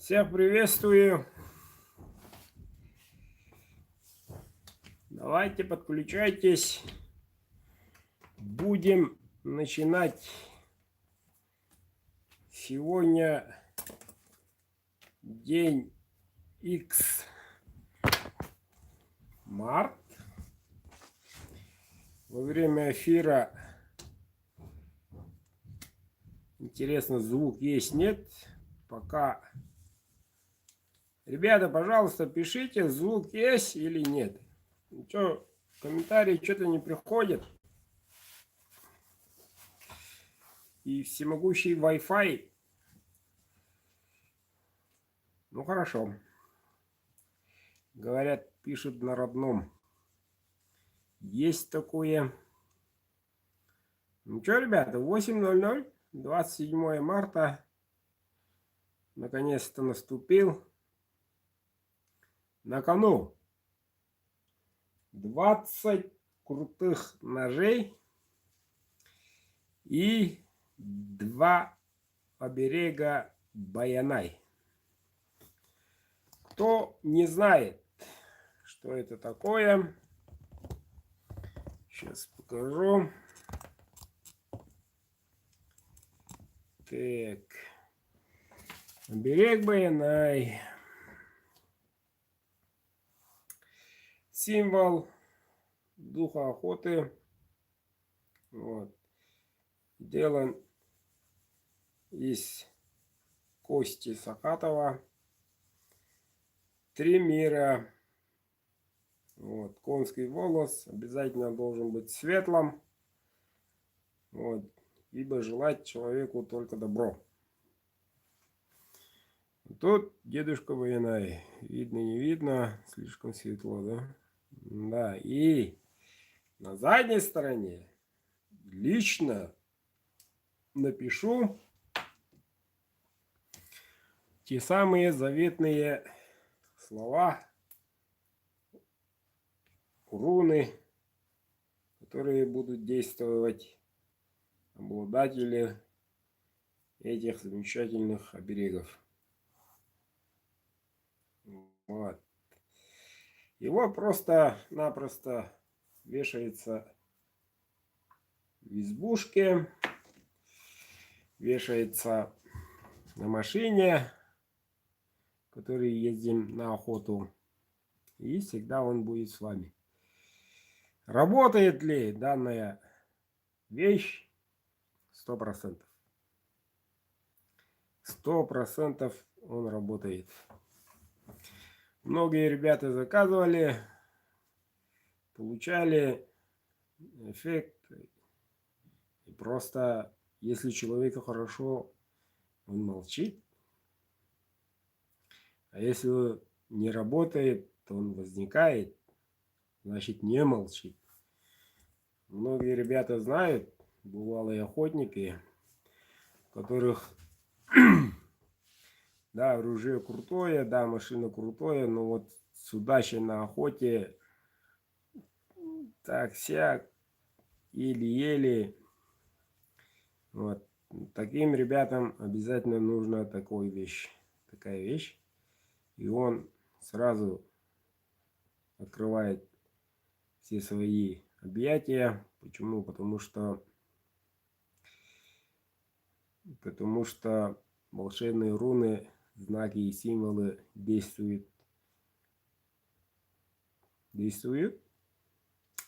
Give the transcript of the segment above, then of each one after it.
Всех приветствую. Давайте подключайтесь. Будем начинать. Сегодня день X март. Во время эфира интересно, звук есть, нет? Пока. Ребята, пожалуйста, пишите, звук есть или нет. Ничего, комментарии что-то не приходят. И всемогущий Wi-Fi. Ну хорошо. Говорят, пишут на родном. Есть такое. Ну что, ребята, 8:00, 27 марта. Наконец-то наступил. На кону 20 крутых ножей и 2 оберега Баянай. Кто не знает, что это такое, сейчас покажу. Так, оберег Баянай. Символ духа охоты. Вот. Сделан из кости Сахатова. 3 мира. Вот. Конский волос обязательно должен быть светлым. Вот. Ибо желать человеку только добро. Тут дедушка Баянай. Видно, не видно. Слишком светло, да? Да. И на задней стороне лично напишу те самые заветные слова, руны, которые будут действовать обладатели этих замечательных оберегов. Вот. Его просто-напросто вешается в избушке, вешается на машине, который ездим на охоту, и всегда он будет с вами. Работает ли данная вещь? 100%. 100% он работает. Многие ребята заказывали, получали эффект. И просто, если человеку хорошо, он молчит. А если не работает, то он возникает, значит не молчит. Многие ребята знают, бывалые охотники, которых, да, оружие крутое, да, машина крутое, но вот с удачей на охоте так-сяк, еле-еле. Вот. Таким ребятам обязательно нужна такая вещь. И он сразу открывает все свои объятия. Почему? Потому что волшебные руны, знаки и символы действуют,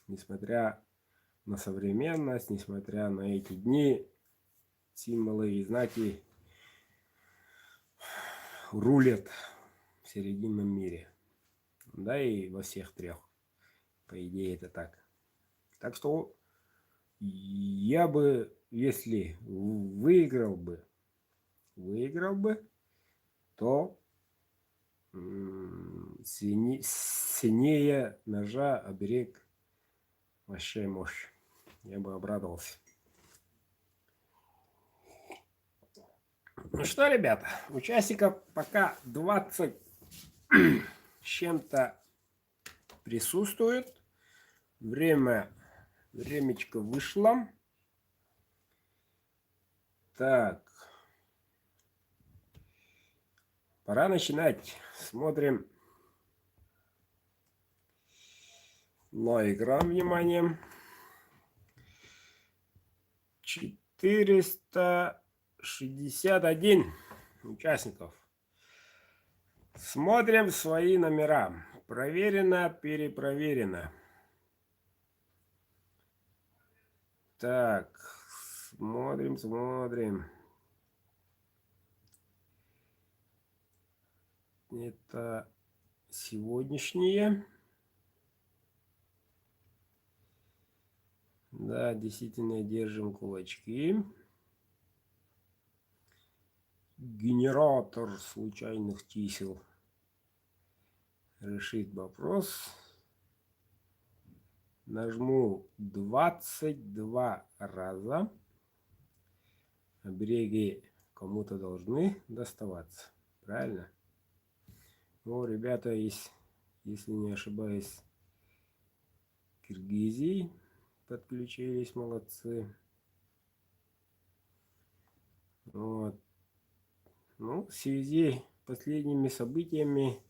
несмотря на современность, несмотря на эти дни, символы и знаки рулят в серединном мире. Да, и во всех трех. По идее, это так. Так что я бы, если выиграл бы, то сильнее ножа оберег вообще мощь. Я бы обрадовался. Ну что, ребята, участников пока 20 с чем-то присутствует. Времечко вышло. Так. пора начинать. Смотрим на экран, внимание. 461 участников. Смотрим свои номера. Проверено, перепроверено. Так, смотрим. Это сегодняшние. Да, действительно держим кулачки. Генератор случайных чисел решит вопрос. Нажму 22 раза. Обереги кому-то должны доставаться. Правильно? Ну, ребята из, если не ошибаюсь, Киргизии подключились, молодцы. Вот. Ну, в связи с последними событиями,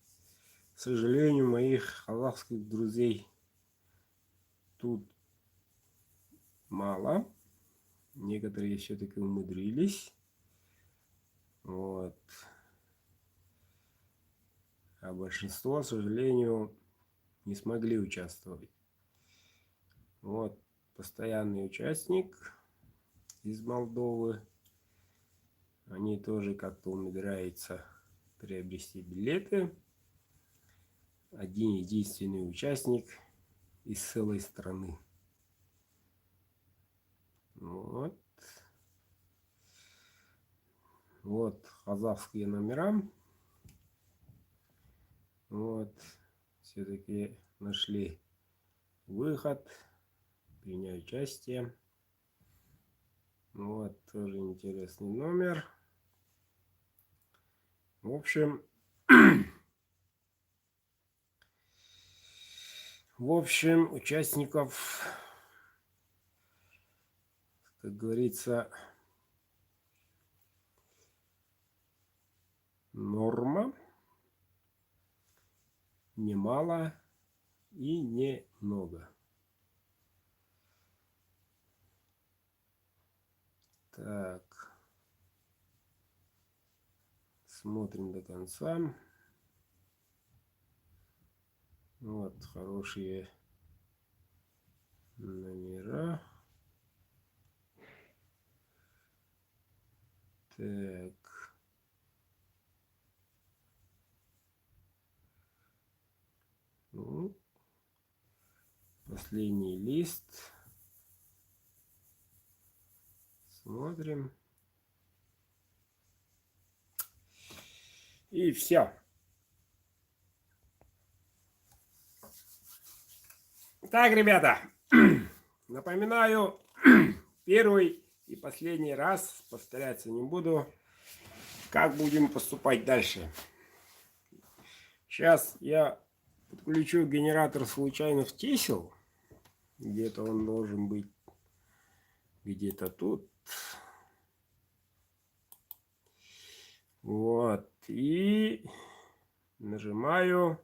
к сожалению, моих казахских друзей тут мало. Некоторые все-таки умудрились. Вот. А большинство, к сожалению, не смогли участвовать. Вот постоянный участник из Молдовы. Они тоже как-то умудряются приобрести билеты. Один единственный участник из целой страны. Вот. Вот казахские номера. Вот. Все-таки нашли выход. Принять участие. Вот. Тоже интересный номер. В общем, участников, как говорится, норма, немало и немного. Так, смотрим до конца. Вот хорошие номера. Так. Ну, последний лист. Смотрим. И все. Так, ребята, напоминаю, первый и последний раз, повторяться не буду, как будем поступать дальше. Сейчас я подключу генератор случайных чисел. Где-то он должен быть, где-то тут. Вот, и нажимаю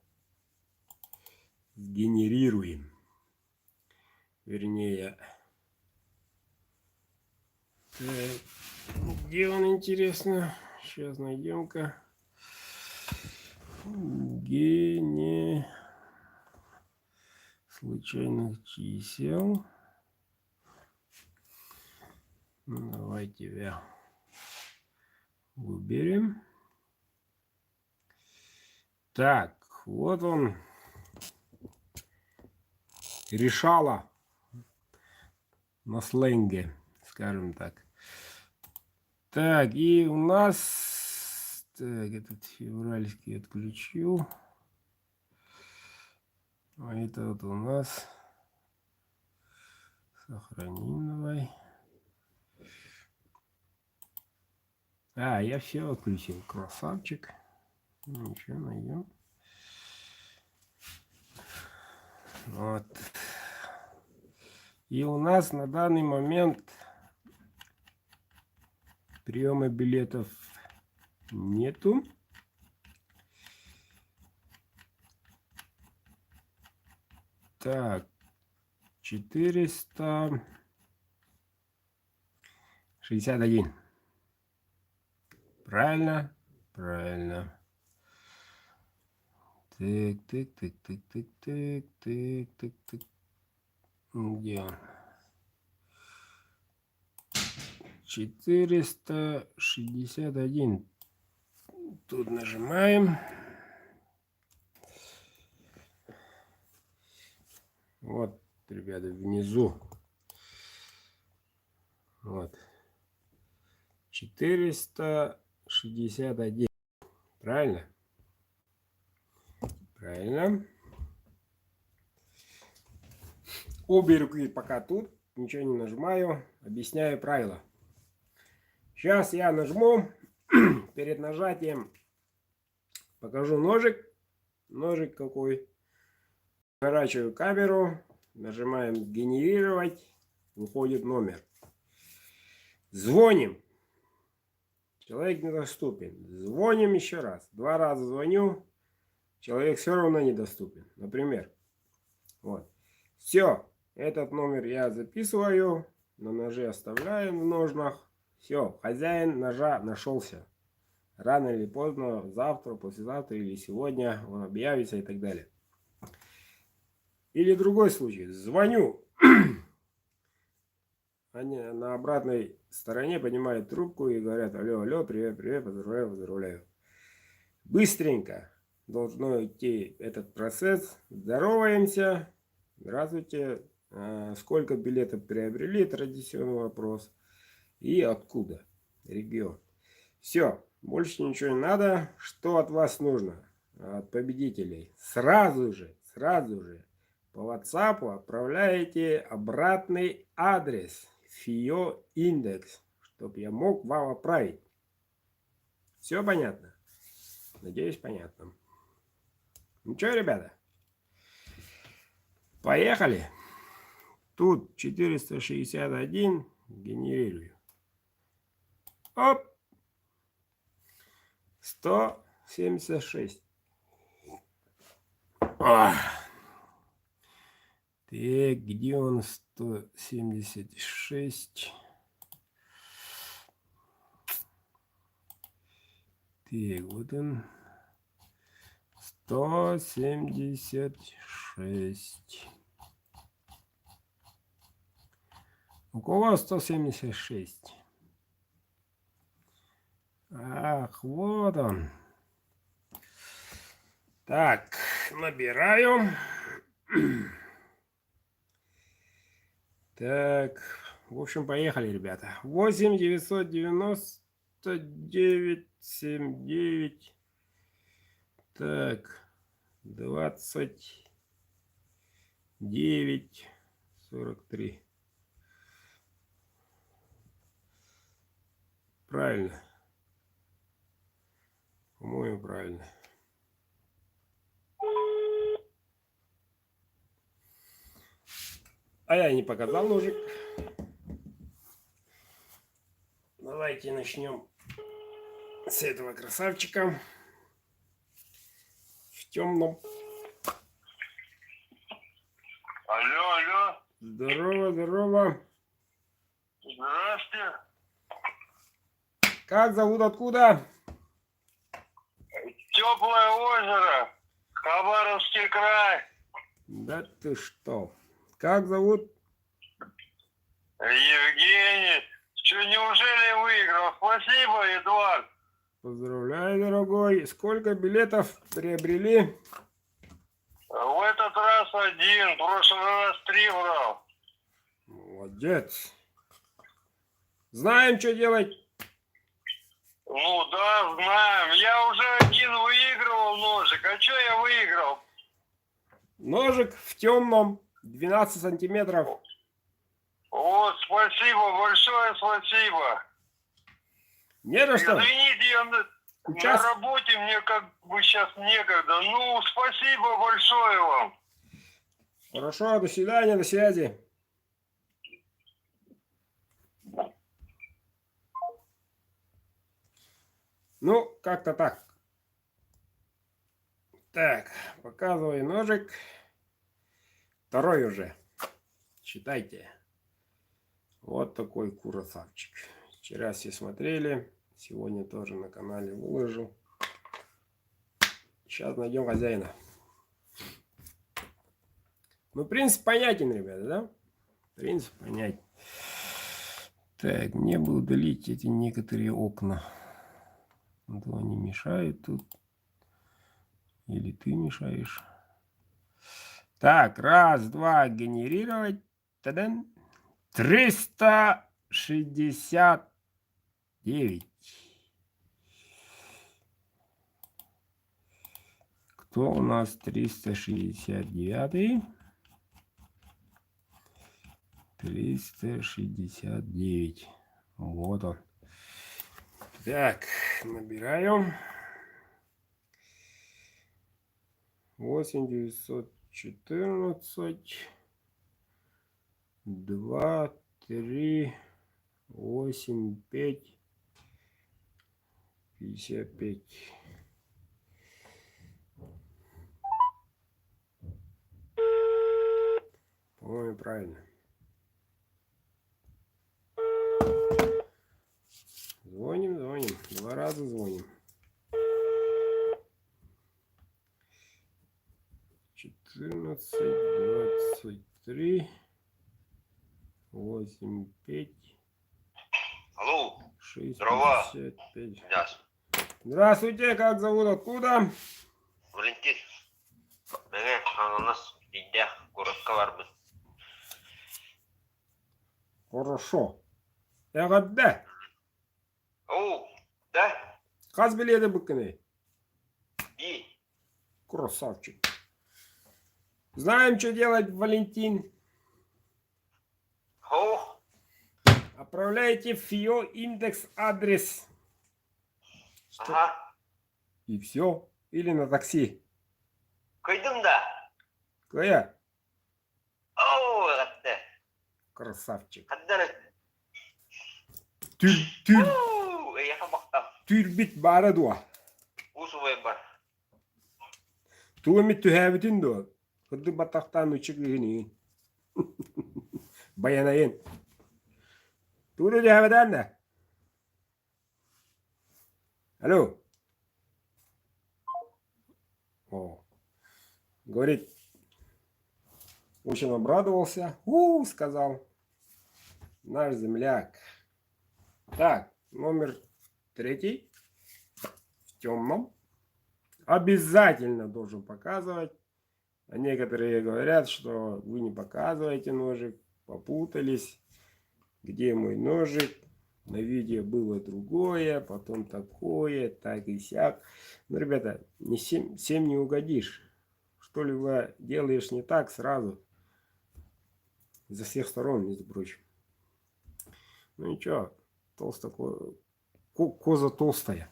«Генерируем». Вернее, так, где он, интересно? Сейчас найдем-ка. Случайных чисел. Давай тебя выберем. Так, вот он. Решала на сленге, скажем так. Так, и у нас... Так, этот февральский отключу. А это вот у нас... Сохраним давай. А, я все отключил. Красавчик. Ничего, найдем. Вот. И у нас на данный момент приема билетов нету. Так, 461. Правильно? Правильно. Так, так, так, так, так, так, так, так, так. Где он? 461. Тут нажимаем. Вот, ребята, внизу. Вот. 461. Правильно? Правильно. Обе руки пока тут. Ничего не нажимаю. Объясняю правила. Сейчас я нажму. Перед нажатием покажу ножик. Ножик какой. Поворачиваю камеру. Нажимаем генерировать. Выходит номер. Звоним. Человек недоступен. Звоним еще раз. 2 раза звоню. Человек все равно недоступен. Например. Вот. Все. Этот номер я записываю. На ноже оставляем в ножнах. Все. Хозяин ножа нашелся. Рано или поздно, завтра, послезавтра или сегодня он объявится и так далее. Или другой случай. Звоню. Они на обратной стороне поднимают трубку и говорят: алло, алло, привет, привет, поздравляю, поздравляю. Быстренько должно идти этот процесс. Здороваемся. Здравствуйте. Сколько билетов приобрели? Традиционный вопрос. И откуда? Регион. Все. Больше ничего не надо. Что от вас нужно? От победителей. Сразу же по WhatsApp отправляете обратный адрес. FIO индекс. Чтобы я мог вам отправить. Все понятно? Надеюсь, понятно. Ну что, ребята? Поехали. Тут 461. Генерирую. Оп. 176. Так, где он? 176. Так, вот он. 176. У кого 176? Ах, вот он. Так, набираю. Так, в общем, поехали, ребята. 8 999 79. Так, 29 43. Правильно. По-моему, правильно. А я не показал ножик. Давайте начнем с этого красавчика. В темном. Алло, алло. Здорово, здорово. Здравствуйте. Как зовут, откуда? Теплое озеро. Хабаровский край. Да ты что? Как зовут? Евгений. Что, неужели выиграл? Спасибо, Эдуард. Поздравляю, дорогой. Сколько билетов приобрели? В этот раз 1, в прошлый раз 3 брал. Молодец. Знаем, что делать. Ну да, знаем. Я уже 1 выигрывал ножик. А что я выиграл? Ножик в темном. 12 сантиметров. Вот, спасибо, большое спасибо. Не за что. Извините, я на работе, мне как бы сейчас некогда. Ну, спасибо большое вам. Хорошо, до свидания, до связи. Ну, как-то так. Так, показывай ножик. Второй уже. Считайте. Вот такой красавчик. Вчера все смотрели. Сегодня тоже на канале выложил. Сейчас найдем хозяина. Ну, принцип понятен, ребята, да? Принцип понятен. Так, мне бы удалить эти некоторые окна. А то они мешают тут. Или ты мешаешь. Так, раз, два, генерировать. Та-дан. 369. Кто у нас 369? 369. Вот он. Так, набираем. 8914. 2, 3, 8, 5, 55. По-моему, правильно. Звоним, звоним. 2 раза звоним. 14, 23, 8, 5, Алло, 6, здорово. 55. Да, Здравствуйте, как зовут, откуда? Валентин. У нас Идя, город Каварбы. Хорошо. Ягодда. О, да? Каз билети быкканы. И? Красавчик. Знаем, что делать, Валентин. О, Отправляйте в ФИО индекс адрес. ага. И все. Или на такси. Кайдым да? Кая? О, атты. Красавчик. Каддар. Я хамактам. Türbit bara då. Усувай бар. Tuomit tyhävitin då. Kudu bataktan uçuk ini. Bayanayın. Tudu tyhävitän da. Алло. О. Говорит, очень обрадовался. Сказал. Наш земляк. Так, номер 3. В темном. Обязательно должен показывать. А некоторые говорят, что вы не показываете ножик. Попутались. Где мой ножик? На видео было другое, потом такое, так и сяк. Ну, ребята, не всем не угодишь. Что-либо делаешь не так сразу. Со всех сторон, между прочим. Ну ничего, коза толстая.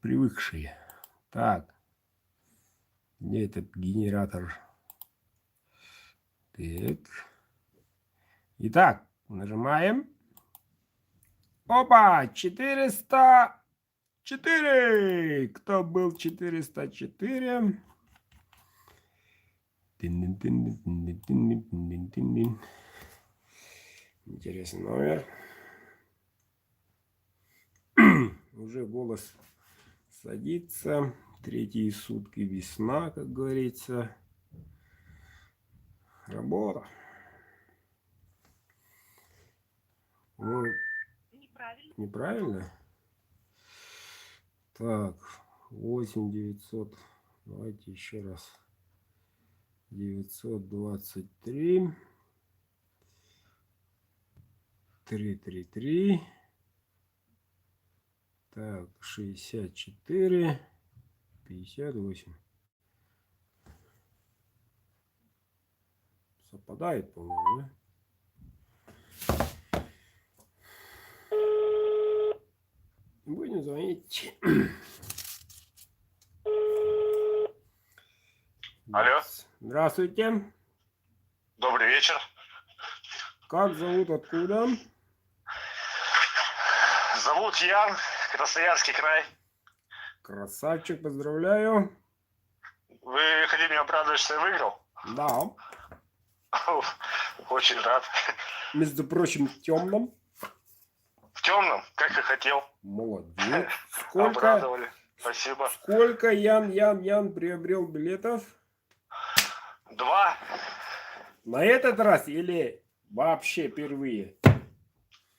Привыкшая. Так. Где этот генератор? Так. Итак, нажимаем. Опа! 404! Кто был 404? Интересный номер. Уже голос садится. 3 сутки весна, как говорится. Работа. Ну, неправильно? Так, 8900. Давайте еще раз. 923. 333. Так, 64. 58. Совпадает, по-моему, да? Будем звонить. Алло. Здравствуйте. Добрый вечер. Как зовут, откуда? Зовут Ян, Красноярский край. Красавчик, поздравляю. Вы хотите меня обрадовать, что я выиграл? Да. Очень рад. Между прочим, в темном. В темном, как и хотел. Молодец. Сколько, Обрадовали. Спасибо. сколько Ян приобрел билетов? 2. На этот раз или вообще впервые?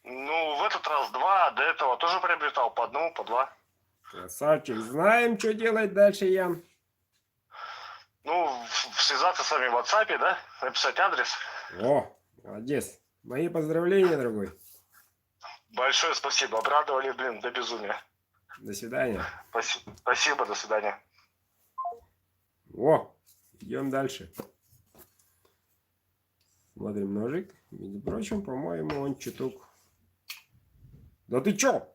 Ну, в этот раз 2, а до этого тоже приобретал по 1, по 2. Красавчик. Знаем, что делать дальше, Ян. Ну, связаться с вами в WhatsApp, да? Написать адрес. О, молодец. Мои поздравления, дорогой. Большое спасибо. Обрадовали, блин, до безумия. До свидания. Спасибо, до свидания. О, идем дальше. Смотрим ножик. Между прочим, по-моему, он чуток. Да ты чё?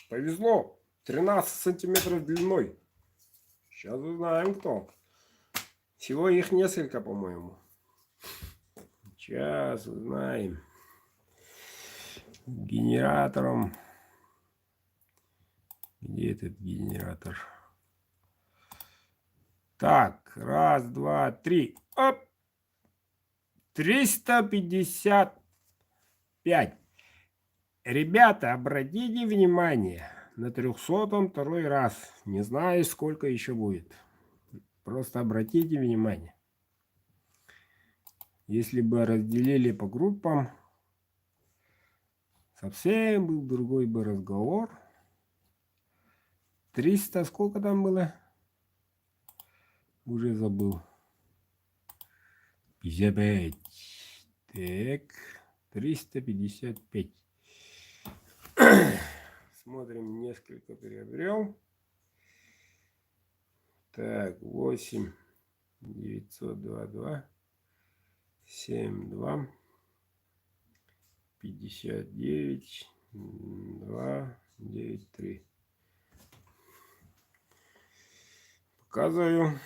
Повезло. 13 сантиметров длиной. Сейчас узнаем, кто. Всего их несколько, по-моему. Сейчас узнаем. Генератором. Где этот генератор? Так, раз, два, три. Оп! 355. Ребята, обратите внимание. На 300-м второй раз. Не знаю, сколько еще будет. Просто обратите внимание. Если бы разделили по группам, совсем был другой бы разговор. 300, сколько там было? Уже забыл. 55. Так, 355. Смотрим, несколько приобрел. Так, 8 922 72 59 2 93. Показываю.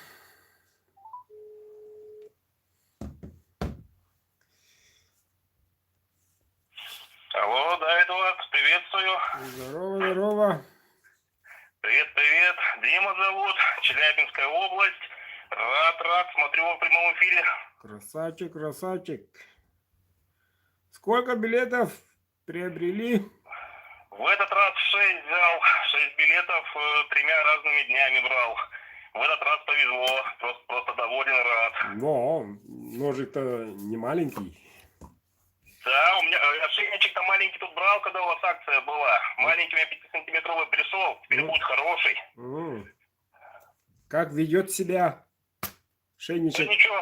Алло, да, Эдуард, приветствую. Здорово, здорово. Привет, привет. Дима зовут, Челябинская область. Рад, смотрю в прямом эфире. Красавчик, красавчик. Сколько билетов приобрели? В этот раз 6 взял, 6 билетов 3 разными днями брал. В этот раз повезло, просто доволен, рад. Но ножик-то не маленький. Да, у меня ошейничек-то маленький тут брал, когда у вас акция была. Маленький у меня 5-сантиметровый пришел, теперь будет хороший. Как ведет себя Да шейничек? ничего,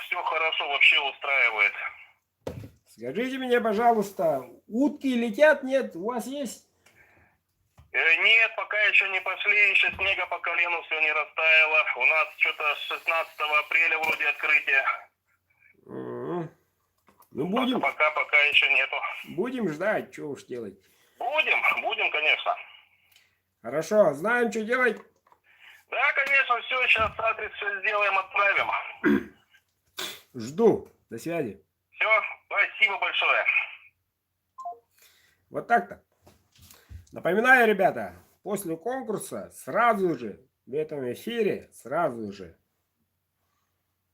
все хорошо, вообще устраивает. Скажите мне, пожалуйста, утки летят, нет? У вас есть? Нет, пока еще не пошли, еще снега по колену все не растаяло. У нас что-то с 16 апреля вроде открытие. Ну, будем. Пока еще нету. Будем ждать, что уж делать. Будем, конечно. Хорошо, знаем, что делать. Да, конечно, все, сейчас адрес все сделаем, отправим. Жду. До связи. Все, спасибо большое. Вот так-то. Напоминаю, ребята, после конкурса сразу же в этом эфире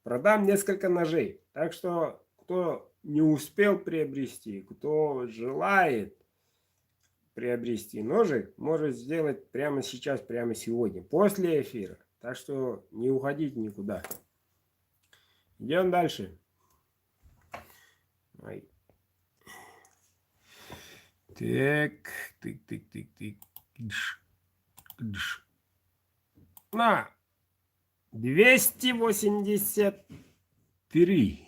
продам несколько ножей. Так что, кто не успел приобрести, кто желает приобрести ножик, может сделать прямо сейчас, прямо сегодня, после эфира. Так что не уходите никуда. Идем дальше. Ой. Так, тык. На 283.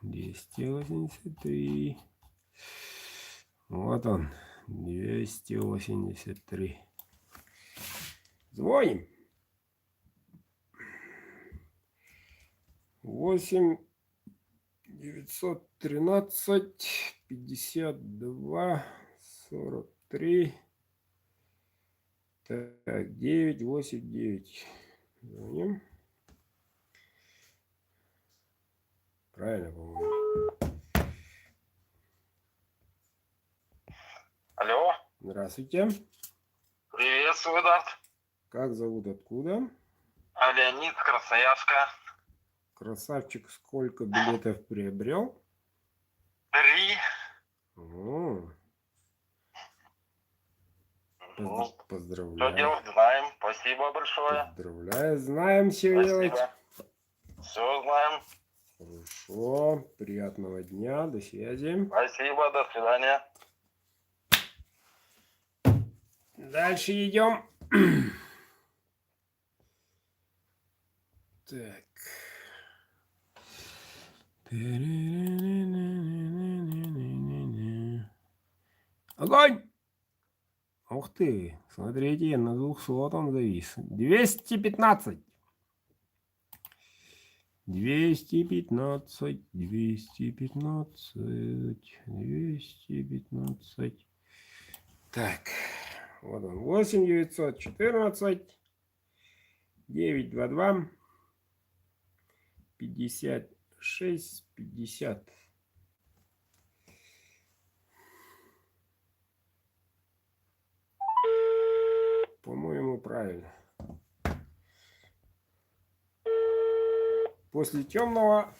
283. Вот он, 283. Звоним. 8 913 52 43. Так, 989. Звоним. Правильно, по-моему. Алло. Здравствуйте. Приветствую, Эдуард. Как зовут, откуда? Леонид, Красноярска. Красавчик, сколько билетов приобрел? 3. О, Ну, что поздравляю. делать, знаем. Спасибо большое. Поздравляю, знаем, все делать. Спасибо. Все знаем. Хорошо, приятного дня, до связи. Спасибо, до свидания. Дальше идем. Так. Огонь! Ух ты, смотрите, на 200 он завис. 215. 215, 215, 215. Так, вот он, 8 914 922 56 50. По-моему, правильно. После темного,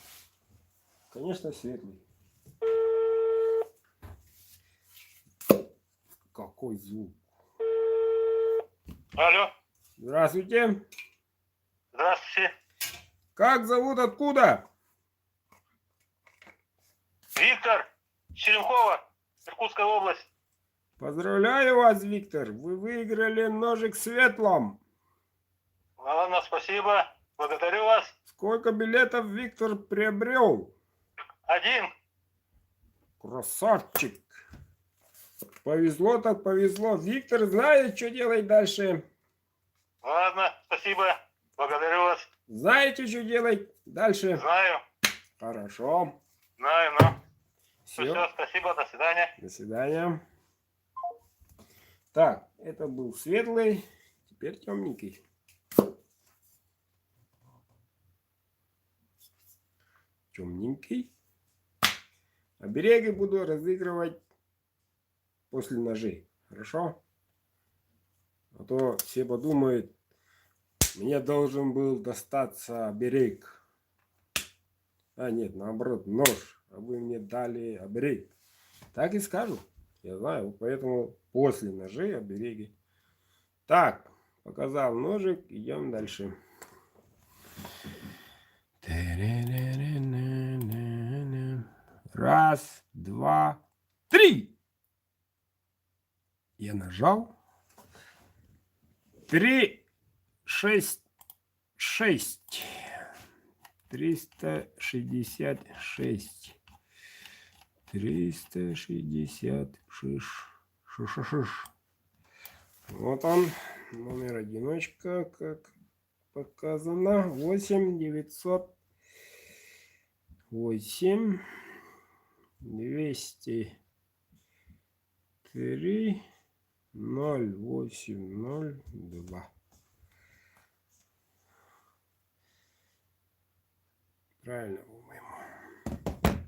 конечно, светлый. Какой звук. Алло. Здравствуйте. Здравствуйте. Как зовут, откуда? Виктор. Черемхово. Иркутская область. Поздравляю вас, Виктор. Вы выиграли ножик светлом. Ладно, спасибо. Благодарю вас. Сколько билетов Виктор приобрел? 1. Красавчик. Повезло так повезло. Виктор знает, что делать дальше. Ладно, спасибо. Благодарю вас. Знаете, что делать дальше? Знаю. Хорошо. Знаю, но. Все. Все, спасибо, до свидания. До свидания. Так, это был светлый, теперь темненький. Темненький. Обереги буду разыгрывать после ножей. Хорошо? А то все подумают, мне должен был достаться оберег. А нет, наоборот, нож. А вы мне дали оберег. Так и скажу. Я знаю, поэтому после ножей обереги. Так, показал ножик, идем дальше. Раз, два, три. Я нажал. 3, 6, 6. 366. 366. Вот он, номер одиночка, как показано. 8 908 203 0802. Правильно, по-моему.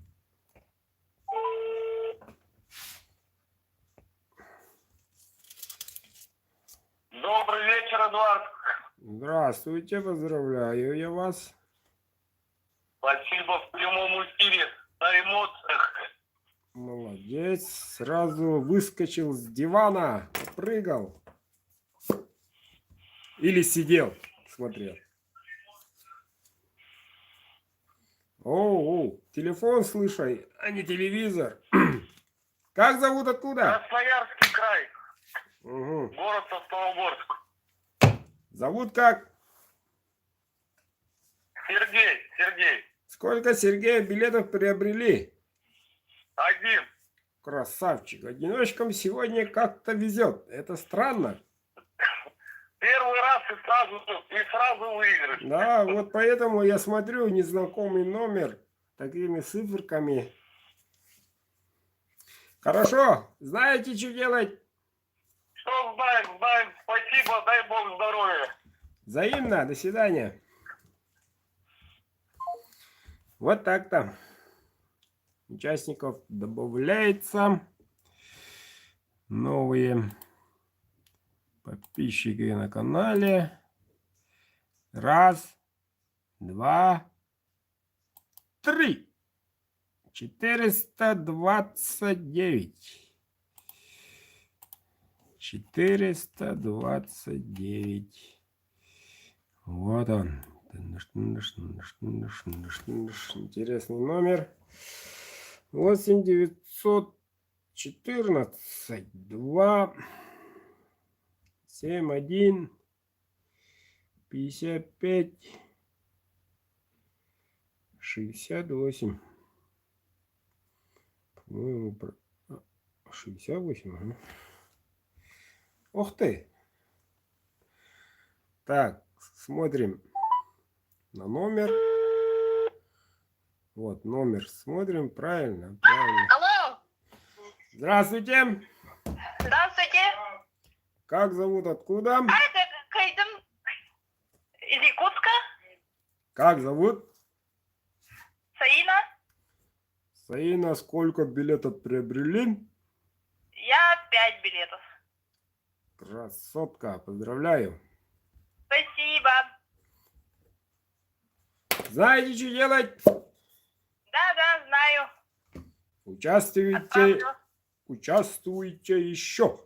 Добрый вечер, Эдуард. Здравствуйте, поздравляю я вас. Спасибо в прямом эфире на эмоциях. Молодец. Сразу выскочил с дивана, прыгал. Или сидел, смотрел. О, телефон слышай, а не телевизор. Как зовут, откуда? Красноярский край. Угу. Город Сосновоборск. Зовут как? Сергей. Сколько, Сергей, билетов приобрели? 1. Красавчик. Одиночкам сегодня как-то везет. Это странно. Первый раз и сразу выигрыш. Да, вот поэтому я смотрю незнакомый номер такими циферками. Хорошо. Знаете, что делать? Что знаем. Спасибо, дай бог здоровья. Взаимно. До свидания. Вот так-то. Участников добавляется. Новые подписчики на канале. Раз, два, 3. 429. 429. Вот он. Интересный номер. 8 914 2 7 1 55 68. По-моему, 68. Ага. Ух ты. Так, смотрим на номер. Вот номер. Смотрим. Правильно, правильно. Алло, Здравствуйте. здравствуйте. Как зовут? Откуда? А это Кайдам из Якутска, Как зовут? Саина. Саина, сколько билетов приобрели? Я 5 билетов. Красотка, поздравляю. Спасибо. Знаете, что делать? Да, знаю. Участвуйте, Отправлю. участвуйте еще.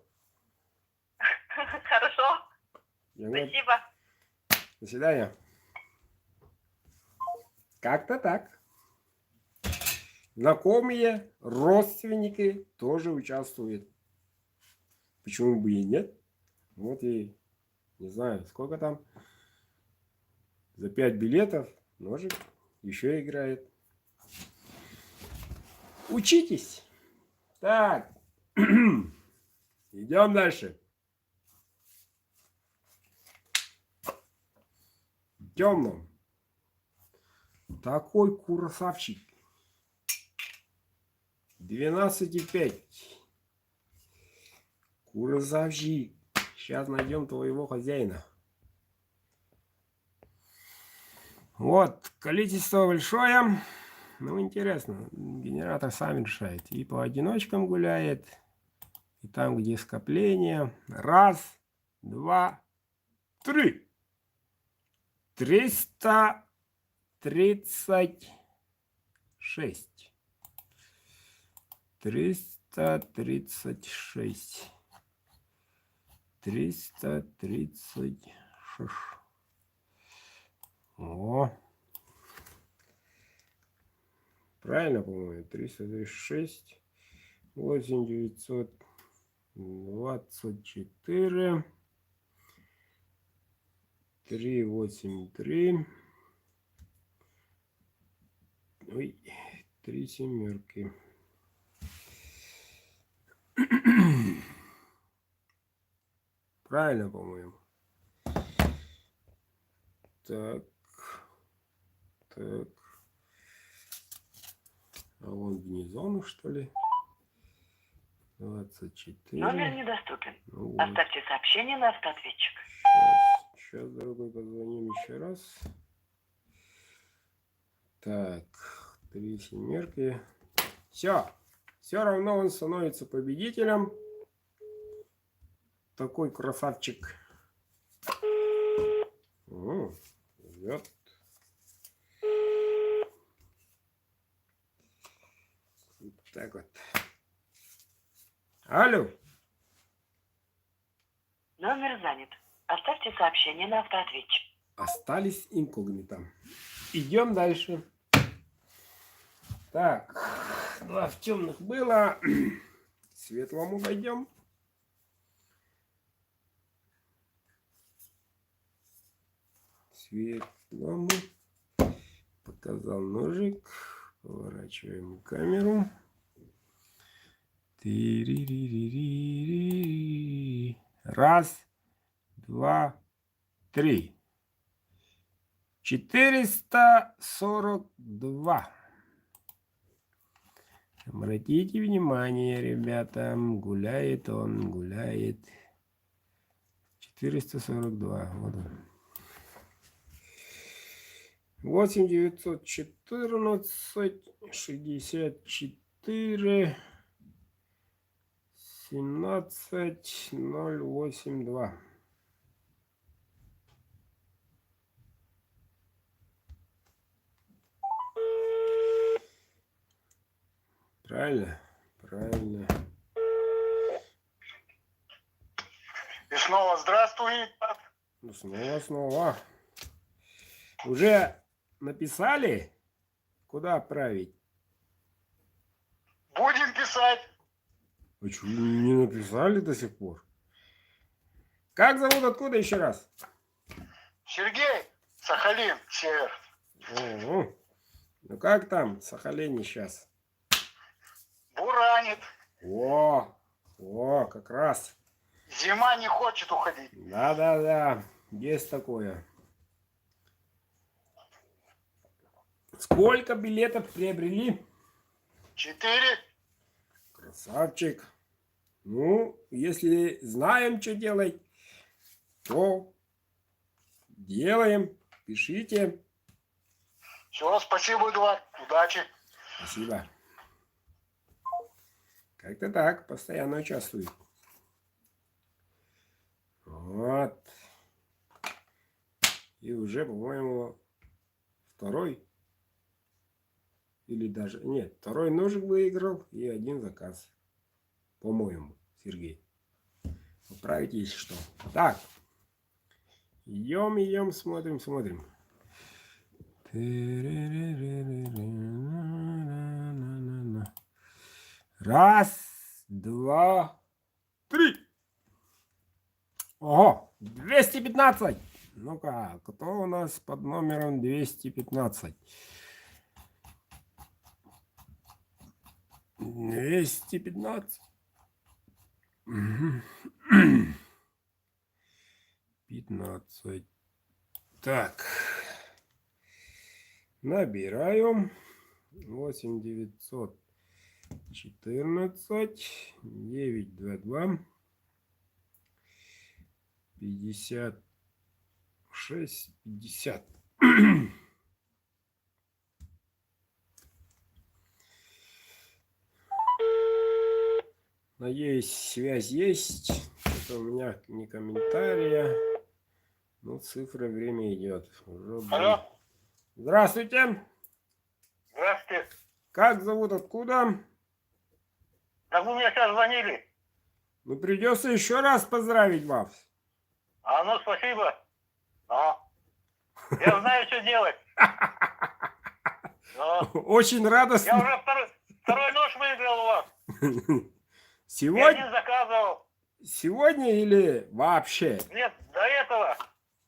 Хорошо. Спасибо. До свидания. Как-то так. Знакомые, родственники тоже участвуют. Почему бы и нет? Вот и не знаю, сколько там. За 5 билетов ножик еще играет. Учитесь. Так. Идем дальше. Темном. Такой красавчик. 12,5. Красавчик. Сейчас найдем твоего хозяина. Вот, количество большое. Ну, интересно. Генератор сам решает. И по одиночкам гуляет. И там, где скопление. 1, 2, 3. 336. 336. 336. О. Правильно, по-моему. 336. 8924. 383. Ой, 3 семерки. Правильно, по-моему. Так. Так. А вон вне зоны, что ли? 24. Номер недоступен. Ну, вот. Оставьте сообщение на автоответчик. Сейчас, дорогой, позвоним еще раз. Так. 3 семерки. Все. Все равно он становится победителем. Такой красавчик. Идет. Вот так вот. Алло. Номер занят. Оставьте сообщение на автоответчик. Остались инкогнито. Идем дальше. Так. 2 в темных было. К светлому пойдем. Светлому. Показал ножик. Поворачиваем камеру. Ти-ри-ри-ри-ри-ри. 1, 2, 3. 442. Обратите внимание, ребята, гуляет он, гуляет. 442. Вот он. 8 914 64 17 082. Правильно? Правильно. И снова здравствуй. Ну, снова. Уже написали, куда отправить? Будем писать. А что, не написали до сих пор? Как зовут, откуда еще раз? Сергей, Сахалин, север. Ого. Ну как там, Сахалине сейчас? Буранит. О, как раз. Зима не хочет уходить. Да, есть такое. Сколько билетов приобрели? 4. Красавчик. Ну, если знаем, что делать, то делаем. Пишите. Все, спасибо, Эдуард. Удачи. Спасибо. Как-то так, постоянно участвует. Вот. И уже, по-моему, второй. Или даже... Нет, второй ножик выиграл и один заказ. По-моему, Сергей. Поправите, если что. Так. Идем, смотрим. Раз, два, три. Ого, 215. Ну-ка, кто у нас под номером 215? 215. 15. Так. Набираем. 8914 922 56 50. Надеюсь, связь есть. Это у меня не комментария. Ну, цифра, время идет. Алло. Здравствуйте. Здравствуйте. Как зовут, откуда? Так вы мне сейчас звонили. Ну, придется еще раз поздравить вас. А, ну, спасибо. Я знаю, что делать. Очень радостно. Я уже второй нож выиграл у вас. Я Сегодня? один заказывал. Сегодня или вообще? Нет, до этого.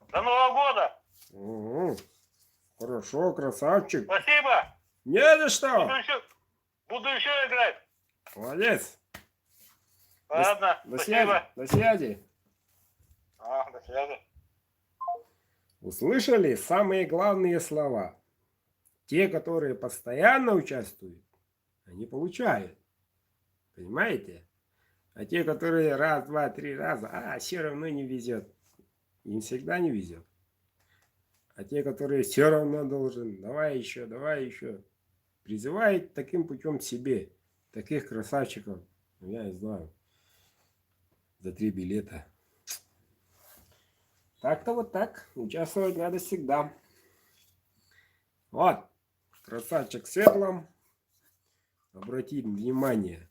До Нового года. Угу. Хорошо, красавчик. Спасибо. Не за что. Буду еще играть. Молодец. Ладно, До спасибо. связи. До связи. До связи. Услышали самые главные слова? Те, которые постоянно участвуют, они получают. Понимаете? А те, которые раз, два, три раза, все равно не везет. Им всегда не везет. А те, которые все равно должен, давай еще. Призывает таким путем себе. Таких красавчиков, я не знаю, за 3 билета. Так-то вот так. Участвовать надо всегда. Вот. Красавчик в светлом. Обратим внимание,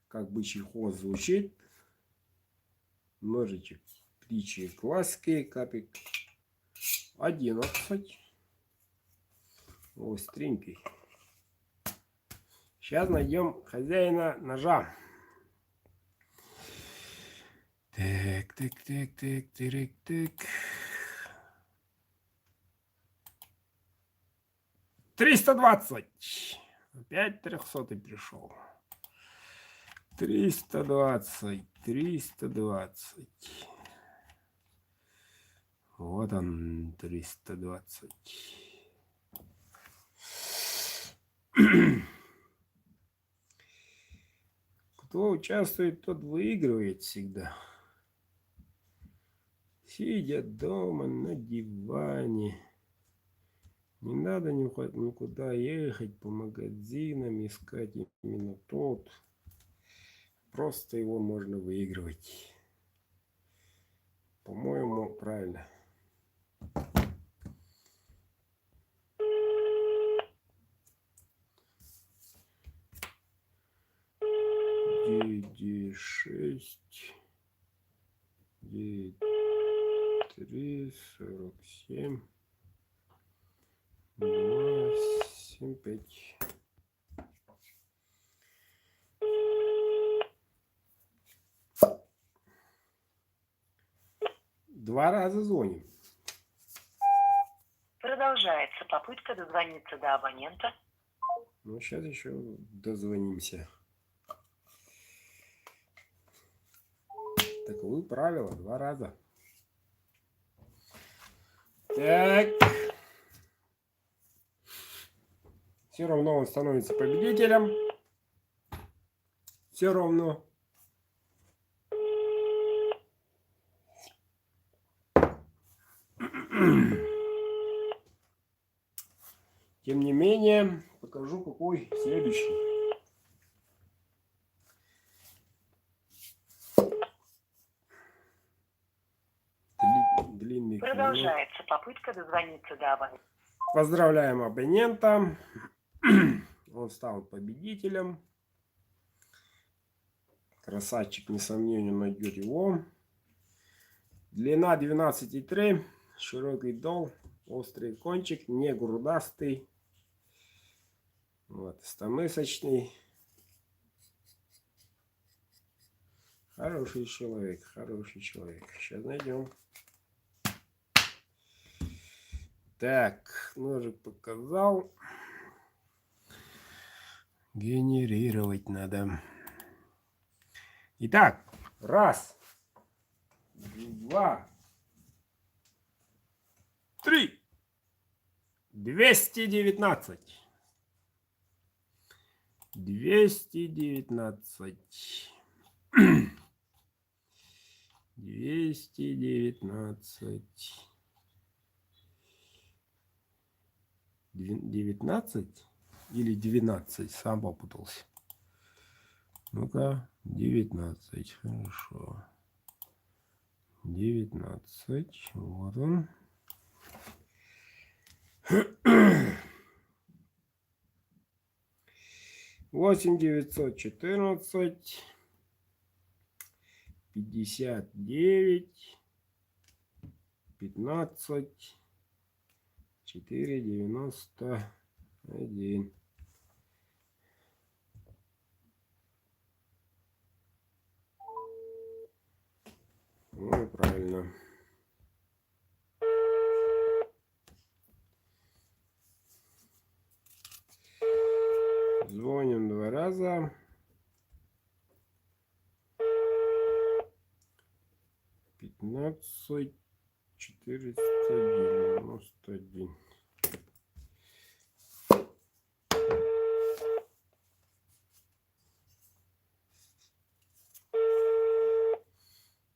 как бычий хвост звучит. Ножичек птичьи глазки, капик 11. Остренький. Сейчас найдем хозяина ножа. Так. 320. Опять 300 пришел. 320. Вот он, 320. Кто участвует, тот выигрывает всегда. Сидя дома на диване. Не надо никуда ехать по магазинам, искать именно тот. Просто его можно выигрывать. По-моему, правильно. 6, 9, 3, 47, 2, 7, 5. Два раза звоним. Продолжается попытка дозвониться до абонента. Ну, сейчас еще дозвонимся. Таковы правила. 2 раза. Так. Все равно он становится победителем. Все равно. Тем не менее, покажу, какой следующий. Длинный клинок. Продолжается попытка дозвониться до абонента. Поздравляем абонента. Он стал победителем. Красавчик, несомненно, найдет его. Длина 12,3. Широкий дол. Острый кончик. Не грудастый. Вот, стомысочный. Хороший человек. Хороший человек. Сейчас найдем. Так, ножик показал. Генерировать надо. Итак, раз, два, три. 219. 219. 219. 19 или 12? Сам попутался. Ну-ка, 19. Хорошо. 19. Вот он. Восемь 914. 59. 15. 491. Ну, правильно. Звоним 2 раза. 15 491.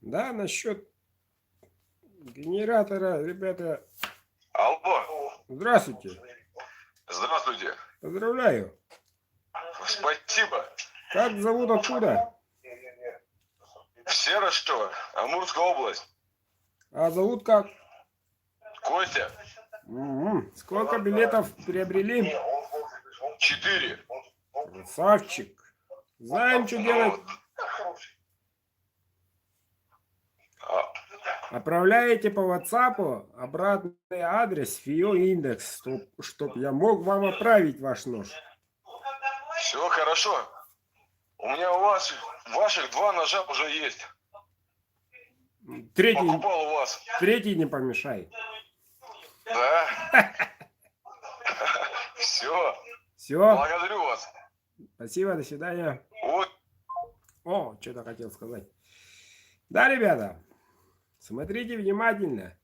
Да, насчет генератора, ребята. Алло. Здравствуйте. Здравствуйте. Поздравляю. Спасибо. Как зовут, откуда? Серошево, Амурская область. А зовут как? Костя. Сколько билетов приобрели? 4. Красавчик. Знаем, что делать. Отправляете по WhatsApp обратный адрес ФИО индекс, чтоб я мог вам отправить ваш нож. Все хорошо. У меня у вас, ваших 2 ножа уже есть. Покупал у вас. Третий не помешает. Да. Все. Все. Благодарю вас. Спасибо, до свидания. Вот. О, что-то хотел сказать. Да, ребята, смотрите внимательно.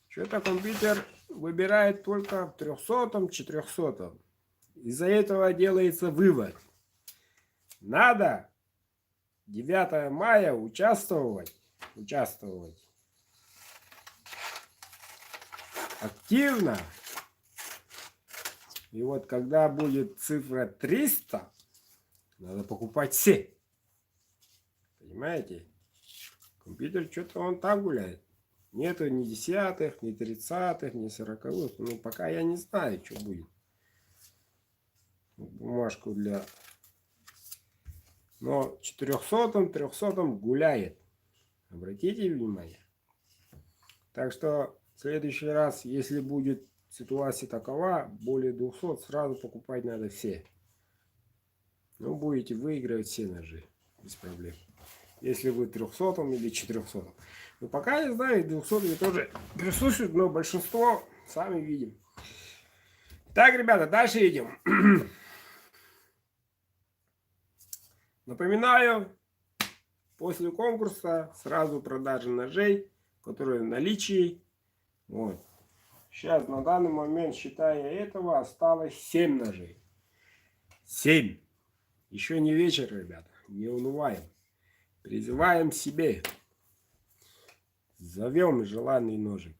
Что-то компьютер выбирает только в 300-м, 400-м. Из-за этого делается вывод. Надо 9 мая участвовать активно. И вот когда будет цифра 300, надо покупать все. Понимаете? Компьютер что-то он так гуляет. Нету ни 10-х, ни 30-х, ни 40-х. Ну, пока я не знаю, что будет. Бумажку для Но 400-м, 300-м гуляет. Обратите внимание. Так что в следующий раз, если будет ситуация такова, более 200, сразу покупать надо все. Ну, будете выигрывать все ножи. Без проблем. Если вы 300-м или 400-м. Но пока я знаю, 200-ми тоже присутствуют, но большинство сами видим. Так, ребята, дальше идем. Напоминаю, после конкурса сразу продажа ножей, которые в наличии. Вот. Сейчас на данный момент, считая этого, осталось 7 ножей. 7. Еще не вечер, ребята. Не унываем. Призываем себе. Зовем желанный ножик.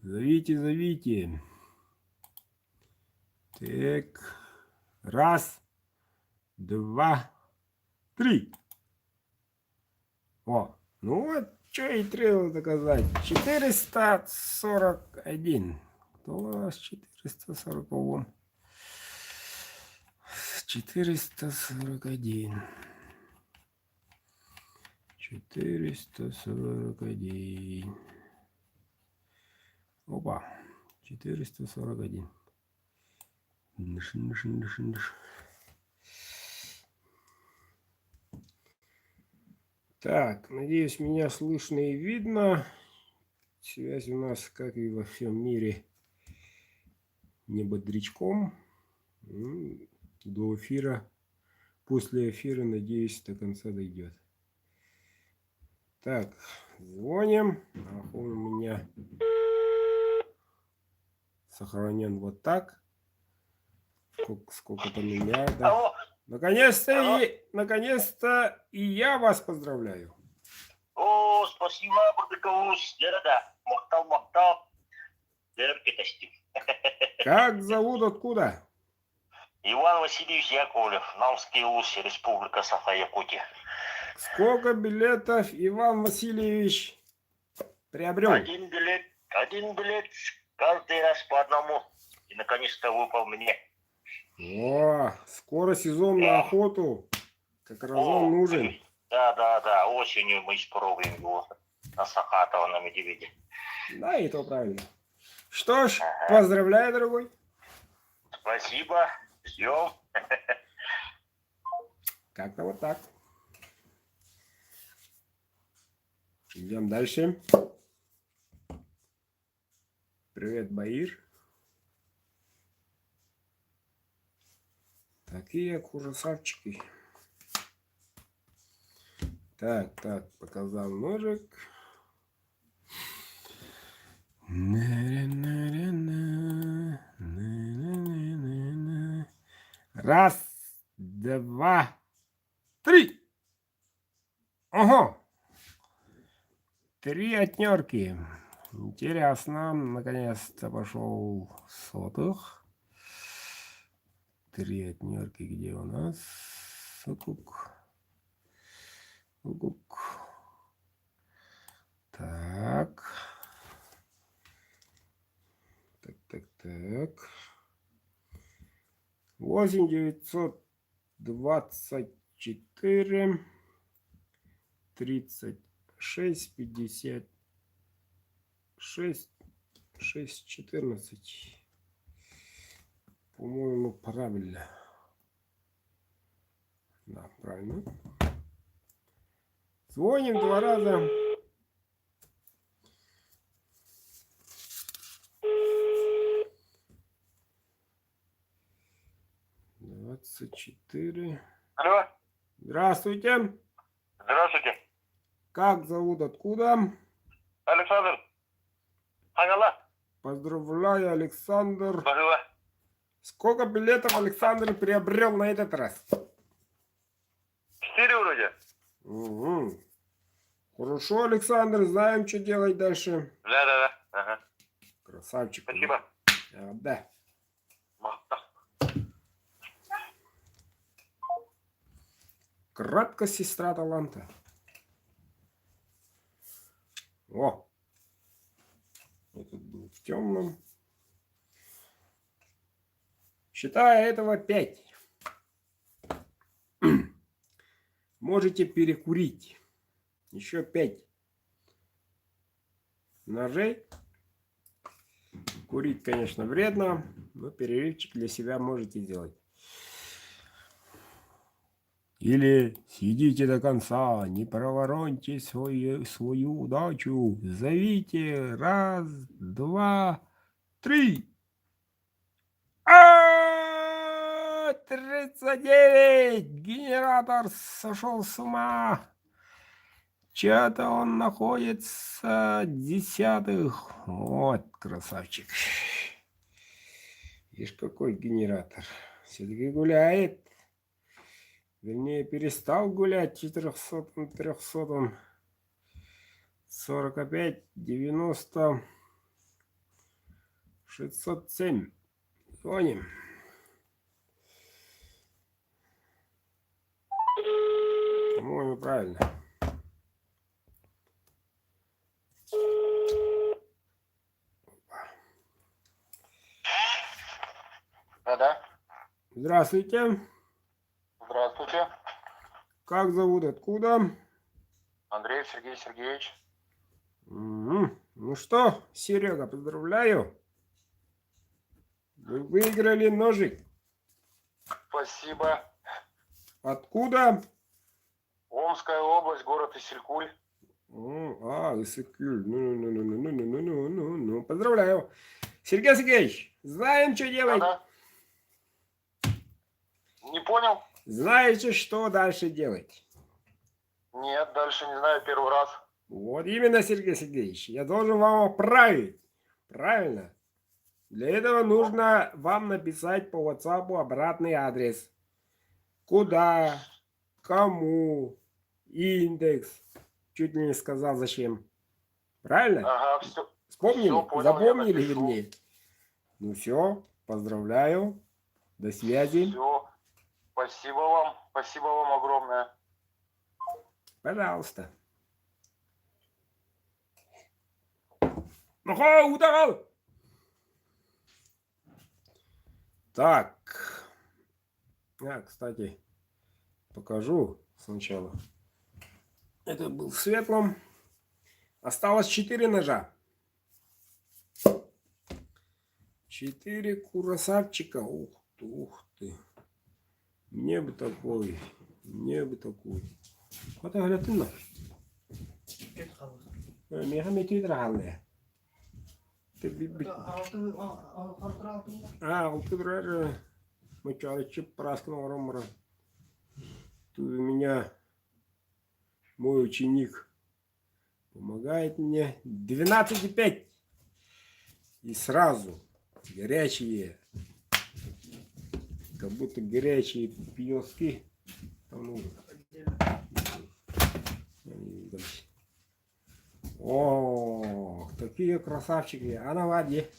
Зовите, зовите. Так. Раз. Два. Три. О. Ну вот, что и требовалось доказать. 441. Кто у нас 440? 441. 441. Опа. 441. Дыш, дыш, дыш, дыш. Так, надеюсь, меня слышно и видно. Связь у нас, как и во всем мире, не бодрячком. До эфира, после эфира, надеюсь, до конца дойдет. Так, звоним. Он у меня сохранен вот так. Сколько-то миллиардов. Алло. Наконец-то и я вас поздравляю. О, спасибо, Бардыкович. Да-да-да. Махтал. Деркитости. Как зовут, откуда? Иван Васильевич Яковлев, Наумский ус, Республика Саха-Якутия. Сколько билетов Иван Васильевич приобрел? Один билет, каждый раз по одному. И наконец-то выпал мне. О, скоро сезон на охоту. Как раз он нужен. Да. Осенью мы испробуем его на Сахатова, на медведя. Да, и то правильно. Что ж, поздравляю, дорогой. Спасибо. Ждем. Как-то вот так. Идем дальше. Привет, Баир. Такие красавчики. Так, показал ножик. Раз, два, три. Ого. 3 отнерки. Интересно. Наконец-то пошел сотых. 3 отнерки. Где у нас? Сокук. Так. 8924 36 56 614. По-моему, правильно. Да, правильно. Звоним 2 раза. $24. Алло. Здравствуйте. Здравствуйте. Как зовут, откуда? Александр. Агала. Поздравляю, Александр. Спасибо. Сколько билетов Александр приобрел на этот раз? 4 вроде. Угу. Хорошо, Александр, знаем, что делать дальше. Да. Ага. Красавчик. Спасибо. Да. Махта. Кратко сестра таланта. О! Этот был в темном. Считая этого 5. можете перекурить. Еще 5 ножей. Курить, конечно, вредно, но перерывчик для себя можете сделать. Или сидите до конца, не провороньте свою удачу. Зовите 1, 2, 3. 39! Генератор сошел с ума. Че-то он находится десятых. Вот красавчик. Видишь, какой генератор. Все-таки гуляет. Вернее, перестал гулять 400-м, 300-м. 45, 90, 607. Звоним. По-моему, правильно. Да-да. Здравствуйте. Здравствуйте. Как зовут? Откуда? Андреев Сергей Сергеевич. Ну что, Серега, поздравляю. Вы выиграли ножик. Спасибо. Откуда? Омская область, город Исилькуль. Исыкуль. Ну. Поздравляю. Сергей Сергеевич, знаем, что делать. Да-да. Не понял? Знаете, что дальше делать? Нет, дальше не знаю, первый раз. Вот именно, Сергей Сергеевич. Я должен вам отправить. Правильно? Для этого нужно вам написать по WhatsApp обратный адрес. Куда, кому, индекс. Чуть ли не сказал, зачем. Правильно? Ага, все. Вспомнили? Всё понял, Запомнили, я напишу. вернее? Ну все, поздравляю. До связи. Все. Спасибо вам огромное. Пожалуйста. Ага, ударил! Так. Кстати, покажу сначала. Это был в светлом. Осталось 4 ножа. 4 курасавчика. Ух ты. Мне бы такой. Вот говорят, ты нож. Мне хамить драгали. Алтыдра мочалочек праскнул ромра. Тут у меня мой ученик помогает мне. 12,5. И сразу горячие, как будто горячие пьёски. О, такие красавчики, а на воде.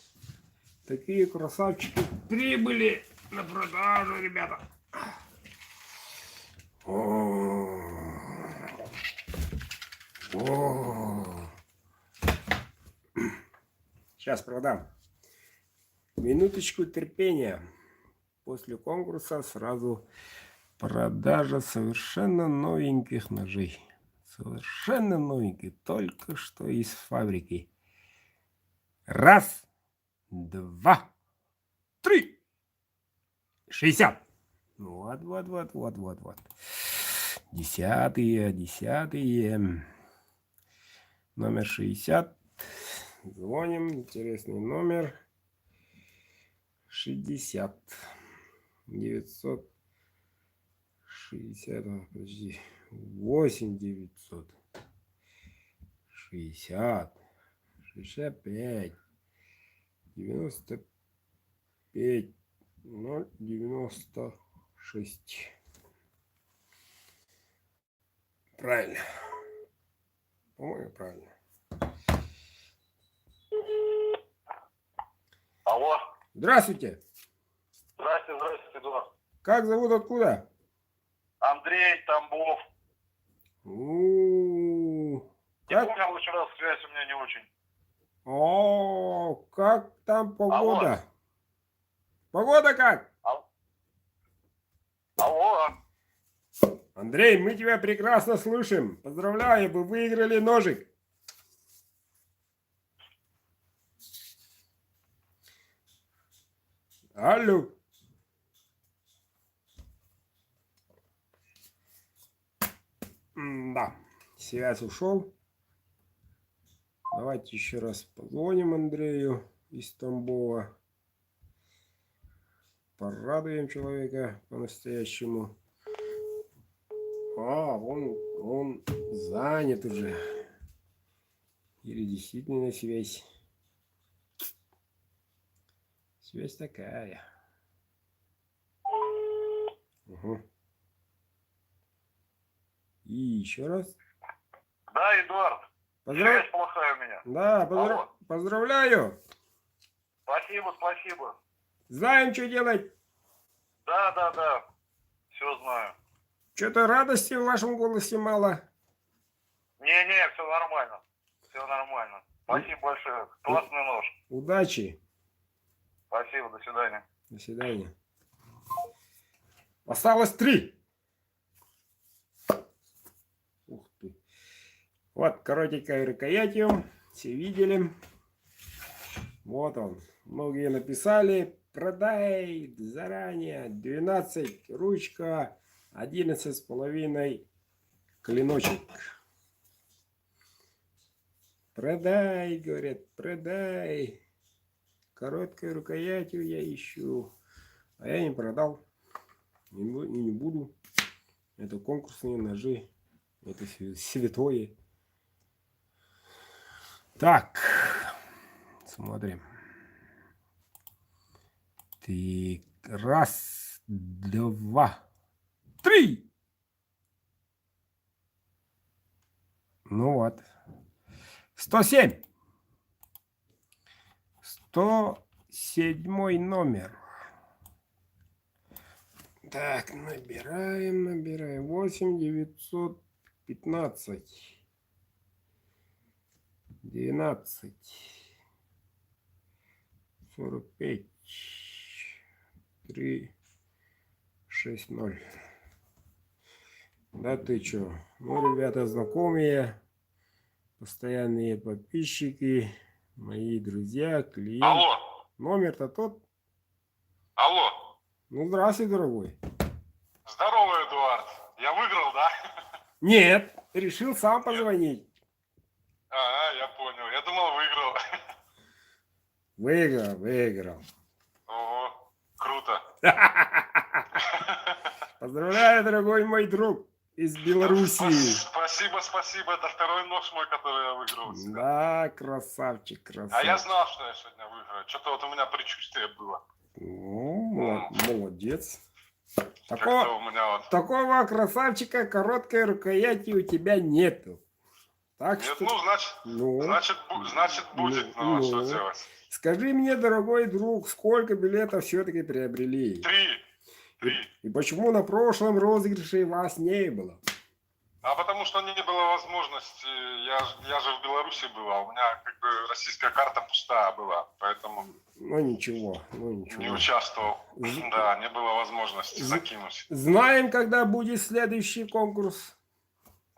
Такие красавчики прибыли на продажу, ребята. Сейчас продам. Минуточку терпения. После конкурса сразу продажа совершенно новеньких ножей. Совершенно новенький, только что из фабрики. 1, 2, 3. 60. Вот. 10-е. Номер 60. Звоним. Интересный номер. 60. 960. Подожди. 8-900. 60. 65. 95. 0,96. Правильно. По-моему, правильно. Алло. Здравствуйте. Здравствуйте, Эдуард. Как зовут, откуда? Андрей Тамбов. Не Как? понял, еще раз, связь у меня не очень. Как там погода? Алло. Погода как? Алло. Андрей, мы тебя прекрасно слышим. Поздравляю, вы выиграли ножик. Алло. Да, связь ушел. Давайте еще раз позвоним Андрею из Тамбова. Порадуем человека по-настоящему. А, он занят уже. Или действительно связь. Связь такая. Угу. И еще раз. Да, Эдуард. Связь плохая у меня. Да, Алло. поздравляю. Спасибо, спасибо. Знаем, что делать. Да. Все знаю. Что-то радости в вашем голосе мало. Не, все нормально. Все нормально. Спасибо большое. Классный нож. Удачи. Спасибо, до свидания. До свидания. Осталось 3. Ух ты. Вот коротенькой рукоятью. Все видели. Вот он. Многие написали. Продай заранее. 12 ручка. 11,5 клиночек. Продай, говорят, продай. Короткой рукоятью я ищу. А я не продал. Не буду. Это конкурсные ножи. Это святое. Так. Смотрим. Так. Раз, два, 3. Ну вот. 107. 107 номер. Так, набираем. 8 915. 12. 45. 3. 6, 0. Да ты чё? Ну, ребята знакомые, постоянные подписчики, мои друзья, клиенты. Алло, Номер-то тот. алло. Ну, здравствуй, дорогой. Здорово, Эдуард. Я выиграл, да? Нет, решил сам позвонить. Я понял. Я думал, выиграл. Выиграл. Ого, круто. Поздравляю, дорогой мой друг из Белоруссии. Спасибо. Это второй нож мой, который я выиграл у тебя. Да, красавчик. А я знал, что я сегодня выиграю. Что-то вот у меня предчувствие было. Ну, молодец. Как-то у меня вот... Такого красавчика короткой рукояти у тебя нету. Так Нет, что... значит будет. Ну, что делать? Скажи мне, дорогой друг, сколько билетов все-таки приобрели? 3. И почему на прошлом розыгрыше вас не было? А потому что не было возможности. Я же в Беларуси был, а у меня как бы российская карта пустая была. Поэтому Ну ничего. не участвовал. Да, не было возможности закинуть. Знаем, когда будет следующий конкурс.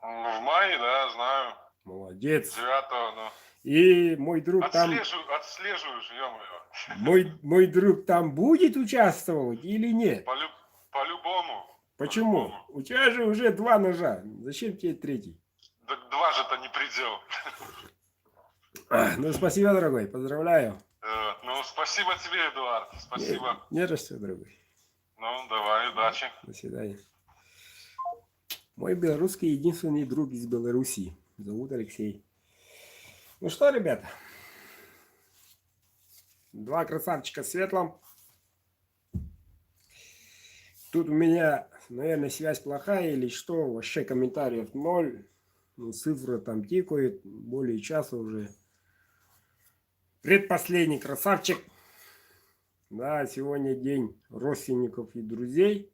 В мае, да, знаю. Молодец. 9-го, ну. И мой друг Отслеживаю, там... Мой друг там будет участвовать или нет? По-любому. Почему? У тебя же уже 2 ножа. Зачем тебе 3? Так 2 же-то не предел. Ну, спасибо, дорогой. Поздравляю. Ну, спасибо тебе, Эдуард. Спасибо. Не за что, дорогой. Ну, давай, удачи. До свидания. Мой белорусский единственный друг из Белоруссии. Зовут Алексей. Ну что, ребята. 2 красавчика в светлом. Тут у меня, наверное, связь плохая или что. Вообще комментариев 0. Ну, цифры там тикают. Более часа уже. Предпоследний красавчик. Да, сегодня день родственников и друзей.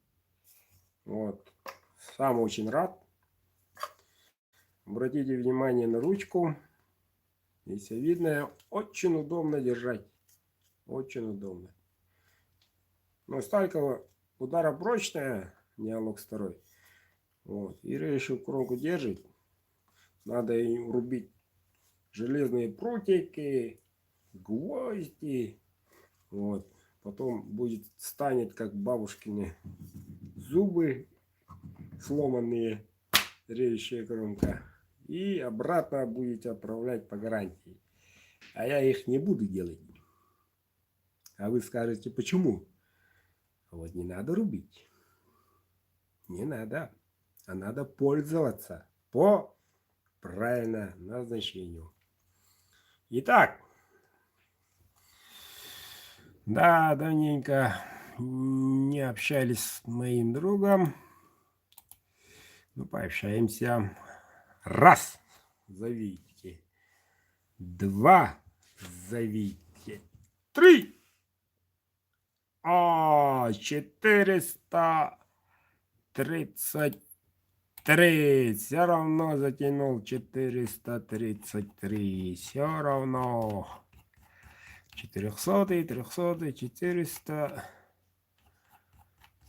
Вот. Сам очень рад. Обратите внимание на ручку. Если видно, очень удобно держать. Очень удобно. Но сталька удара прочная, Неолог 2. Вот. И режущую кромку держит. Надо им рубить железные прутики, гвозди. Вот. Потом будет станет как бабушкины зубы сломанные, режущая кромка. И обратно будете отправлять по гарантии. А я их не буду делать. А вы скажете, почему? Вот не надо рубить. Не надо. А надо пользоваться по правильному назначению. Итак. Да, давненько не общались с моим другом. Ну, пообщаемся. Раз. Зовите. Два. Зовите. Три. 433. Все равно затянул 433. Все равно. 400, 300,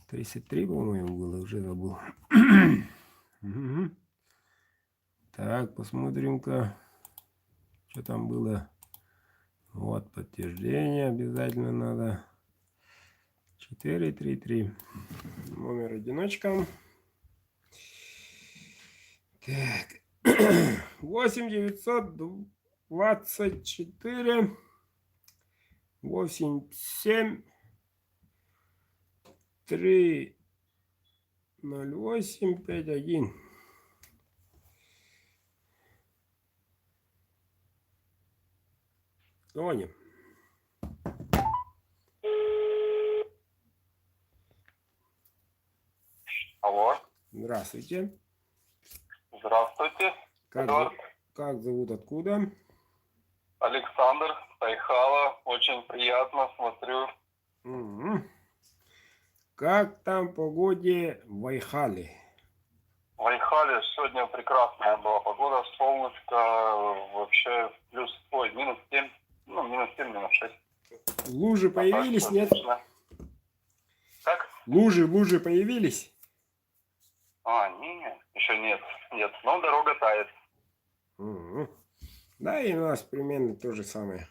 433, по-моему, было. Уже забыл. Так, посмотрим-ка, что там было. Вот, подтверждение обязательно надо. 433. Номер одиночка. Так. 8924 87 308 51. Звоним. Алло. Здравствуйте. Здравствуйте. Эдуард. Как зовут, откуда? Александр, Сайхала. Очень приятно, смотрю. Угу. Как там погоде в Айхале? В Айхале сегодня прекрасная была погода, солнышко, вообще минус 7, минус 7, минус 6. Лужи появились, так, нет? отлично. Как? Лужи появились? Нет, еще нет, но дорога тает. Угу. Да, и у нас примерно то же самое.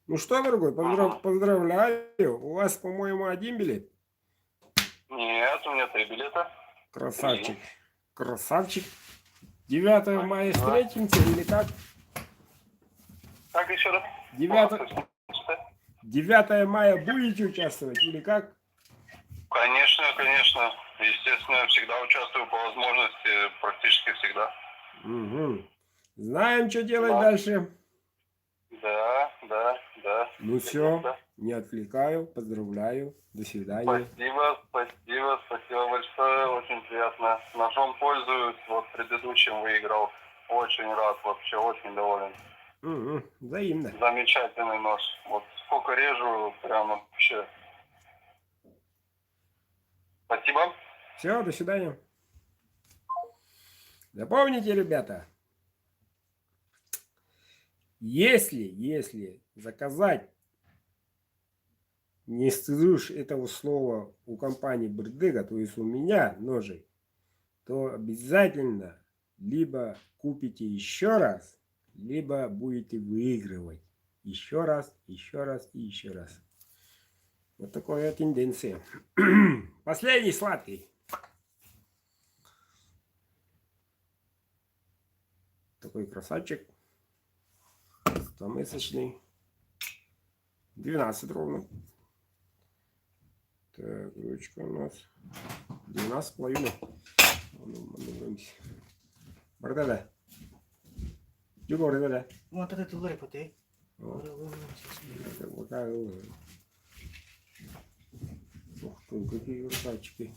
Ну что, дорогой, поздравляю. У вас, по-моему, один билет? Нет, у меня 3 билета. Красавчик. Красавчик. 9 мая встретимся или как? Как еще раз? 9 мая будете участвовать или как? Конечно. Естественно, я всегда участвую по возможности, практически всегда. Угу. Знаем, что делать дальше? Да. Ну все, не отвлекаю, поздравляю. До свидания. Спасибо большое, очень приятно. Ножом пользуюсь, вот предыдущим выиграл. Очень рад, вообще очень доволен. Угу. Взаимно. Замечательный нож. Вот сколько режу, прямо вообще. Спасибо. Все, до свидания. Запомните, ребята, если заказать, не стыжусь этого слова, у компании Бердыга, то есть у меня ножи, то обязательно либо купите еще раз, либо будете выигрывать еще раз и еще раз. Вот такая тенденция. Последний сладкий. Такой красавчик. 100-месячный. 12 ровно. Так, ручка у нас 12,5. Бардада. Чего бардада? Вот это тулы пути. Ух ты, какие красавчики.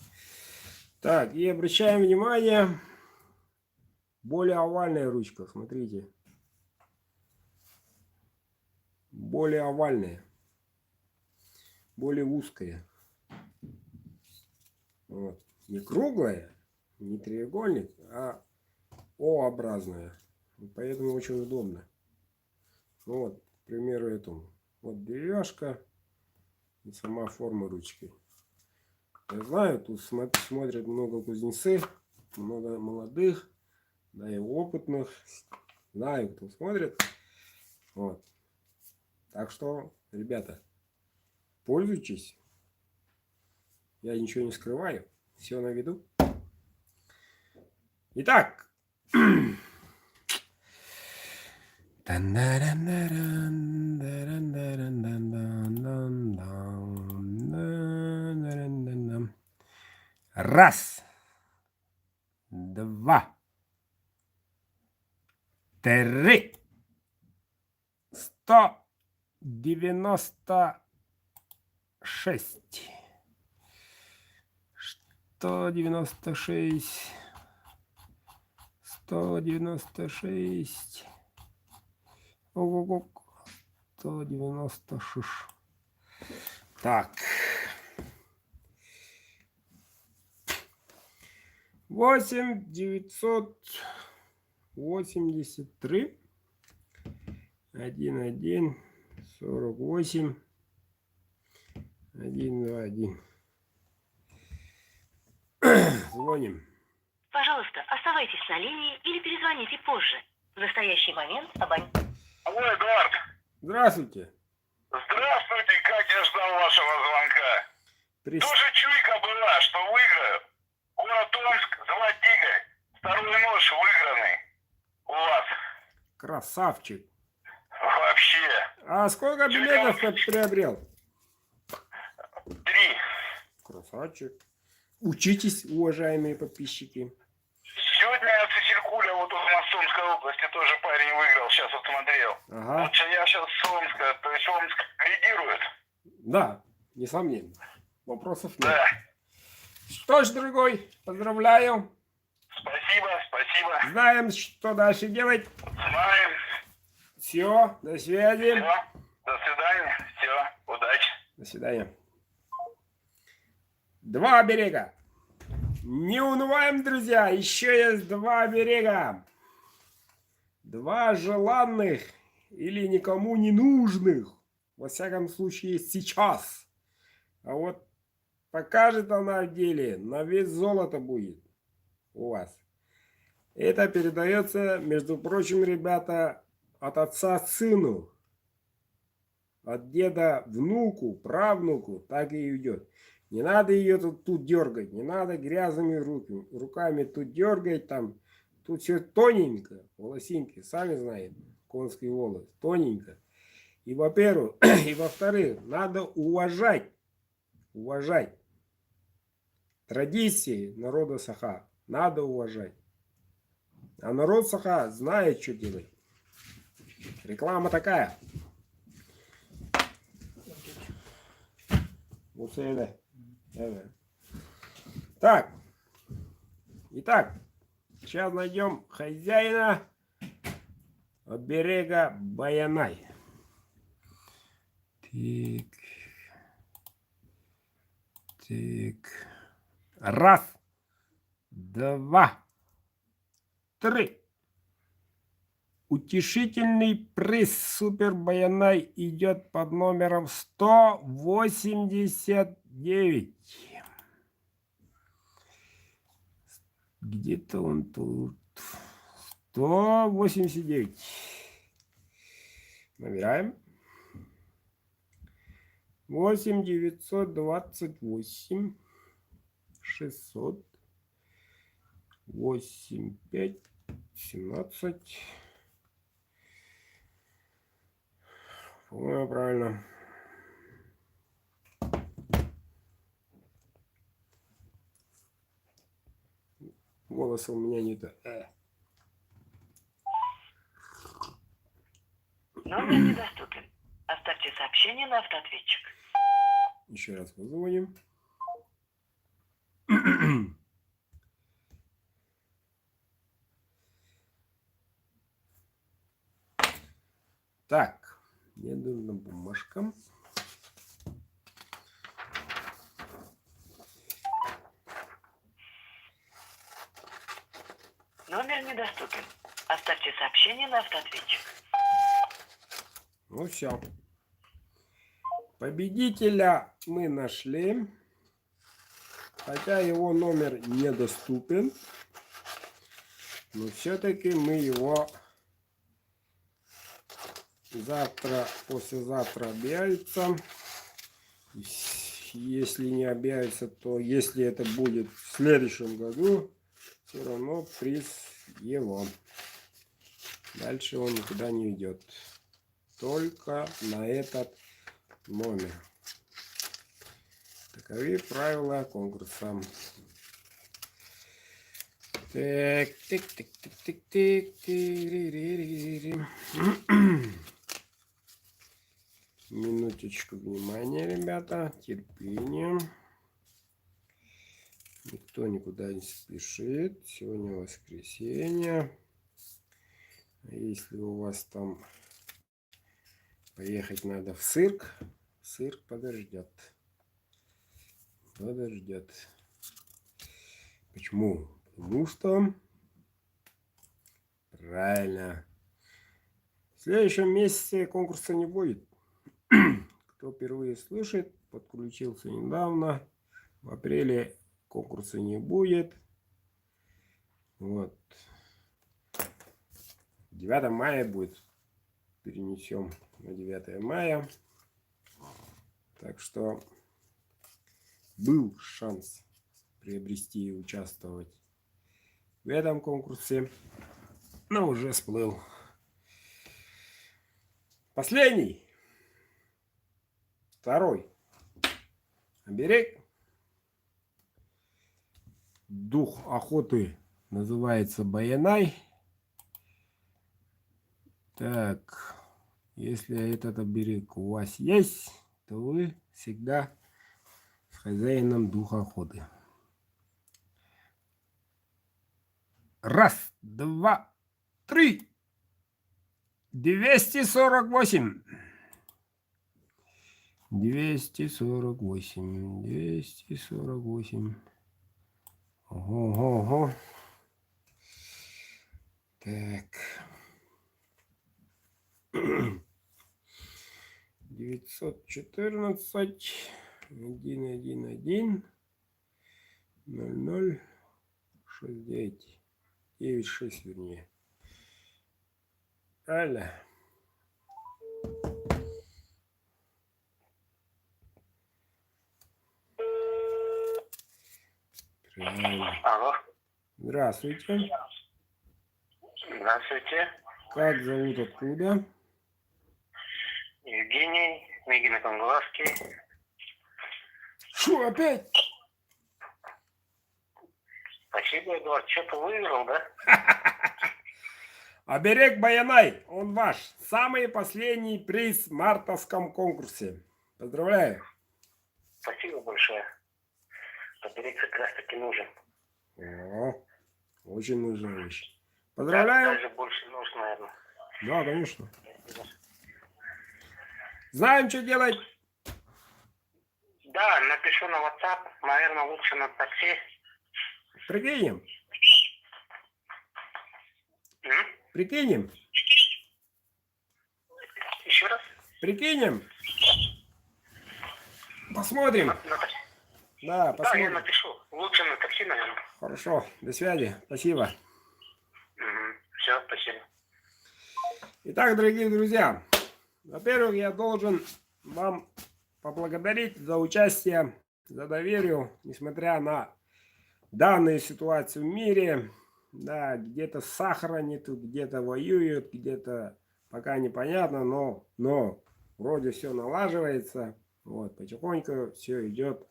Так, и обращаем внимание. Более овальная ручка, смотрите. Более овальная. Более узкая. Вот. Не круглая, не треугольник, а О-образная. Поэтому очень удобно. Ну вот, к примеру, этому. Вот деревяшка и сама форма ручки. Я знаю, тут смотрят много кузнецы. много молодых, да и опытных. Знаю, кто смотрит. Вот. Так что, ребята, пользуйтесь. Я ничего не скрываю. Все на виду. Итак. Раз. Два. Три. 196. 196. 196. Ого-го. 196. Так. 8 983 11 48 121. Звоним. Пожалуйста, оставайтесь на линии или перезвоните позже. В настоящий момент абонент... Алло, Эдуард. Здравствуйте. Здравствуйте, как я ждал вашего звонка. Тоже чуйка была, что выиграю. Город Омск, Золотигорь. Второй нож выигранный. У вас. Красавчик. Вообще. А сколько билетов ты приобрел? 3. Красавчик. Учитесь, уважаемые подписчики. Сегодня от Сесилькуля, вот у нас в Омской области тоже парень выиграл, сейчас вот смотрел. Ага. Вот я сейчас с Омска, то есть Омск лидирует. Да, несомненно. Вопросов нет. Да. Что ж, дорогой, поздравляю. Спасибо, спасибо. Знаем, что дальше делать. Знаем. Все, до связи. Все. До свидания. Все. Удачи. До свидания. 2 берега. Не унываем, друзья. Еще есть 2 берега. 2 желанных или никому не нужных. Во всяком случае, сейчас. А вот покажет она в деле, на вес золота будет у вас. Это передается, между прочим, ребята, от отца сыну. От деда внуку, правнуку, так и идет. Не надо ее тут дергать, не надо грязными руками тут дергать, там, тут все тоненько, волосинки, сами знаете, конский волос, тоненько. И во-первых, и во-вторых, надо уважать традиции народа Саха, надо уважать. А народ Саха знает, что делать. Реклама такая. Вот это. Так. Итак, сейчас найдем хозяина от берега Баянай. Так. Раз. 2. 3. Утешительный приз Супер Баянай идет под номером 189. Где-то он тут. 189. Набираем. 8 928 600 8 5 17. По-моему, правильно. Голоса у меня не то. Номер недоступен. Оставьте сообщение на автоответчик. Еще раз позвоним. Так, мне нужна бумажка. Номер недоступен. Оставьте сообщение на автоответчик. Ну все. Победителя мы нашли. Хотя его номер недоступен. Но все-таки мы его завтра, послезавтра объявится. Если не объявится, то если это будет в следующем году, все равно приз его. Дальше он никуда не идет. Только на этот номер. Таковы правила конкурса. Так, тик, тик, тик, тик, тик, тик. Минуточку внимания, ребята, терпения. Никто никуда не спешит. Сегодня воскресенье. Если у вас там поехать надо в цирк подождет. Подождет. Почему? Потому что правильно. В следующем месяце конкурса не будет. Кто впервые слышит, подключился недавно. В апреле конкурса не будет. Вот. 9 мая будет. Перенесем на 9 мая. Так что был шанс приобрести и участвовать в этом конкурсе, но уже сплыл. Последний. Второй оберег. Дух охоты называется Баянай. Так, если этот оберег у вас есть, то вы всегда с хозяином духа охоты. Раз, два, три. 248. 248. 248. Ого-го-го. Так. 914. 111. 0069. 96, вернее. Правильно? Правильно. Алло. Здравствуйте. Здравствуйте. Как зовут, откуда? Евгений, Мегино-Конгласский. Шо, опять? Спасибо, Эдуард. Что-то выиграл, да? Оберег Баянай, он ваш. Самый последний приз в мартовском конкурсе. Поздравляю. Спасибо большое. Оберег как раз таки нужен. О, очень нужная вещь. Поздравляю. Даже больше нужно, наверное. Да, конечно. Знаем, что делать. Да, напишу на WhatsApp. Наверное, лучше на такси. Прикинем. М? Прикинем. Еще раз? Прикинем. Посмотрим. На такси. Да, Да, я посмотрим. напишу. Лучше на такси, наверное. Хорошо. До связи. Спасибо. Все, спасибо. Итак, дорогие друзья, во-первых, я должен вам поблагодарить за участие, за доверие, несмотря на данную ситуацию в мире. Да, где-то сахара нету, где-то воюют, где-то пока непонятно, но вроде все налаживается. Вот, потихоньку все идет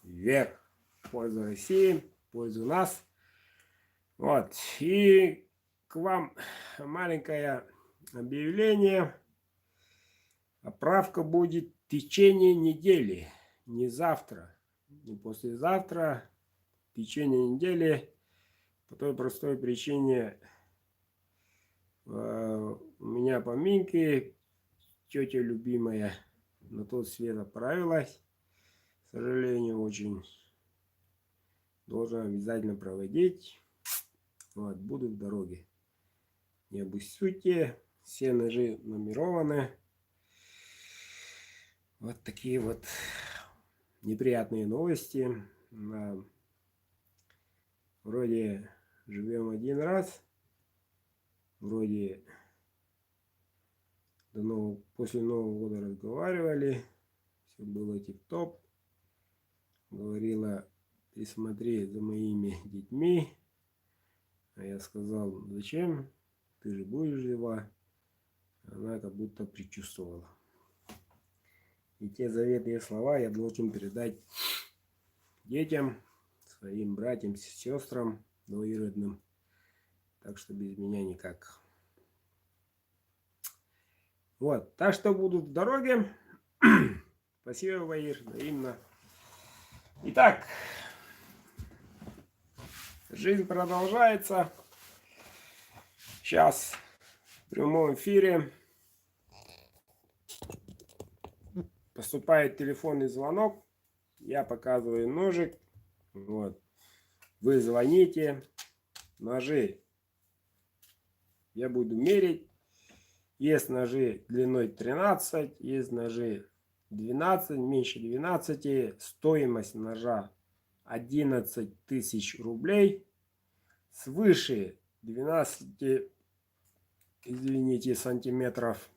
вверх. В пользу России, в пользу нас. Вот, и к вам маленькое объявление. Отправка будет в течение недели. Не завтра, не послезавтра. В течение недели. По той простой причине у меня поминки. Тетя любимая на тот свет отправилась. К сожалению, очень должен обязательно проводить. Вот, буду в дороге. Не обессудьте. Все ножи нумерованы. Вот такие вот неприятные новости. Вроде живем один раз, вроде после Нового года разговаривали, все было тип-топ. Говорила, присмотри за моими детьми. А я сказал, зачем? Ты же будешь жива. Она как будто предчувствовала. И те заветные слова я должен передать детям, своим братьям, сестрам, двоюродным. Так что без меня никак. Вот. Так что будут в дороге. Спасибо, Ваир, взаимно. Итак, жизнь продолжается. Сейчас в прямом эфире поступает телефонный звонок. Я показываю ножик. Вот. Вы звоните. Ножи я буду мерить. Есть ножи длиной 13, есть ножи 12, меньше 12. Стоимость ножа 11 тысяч рублей. Свыше 12, извините, сантиметров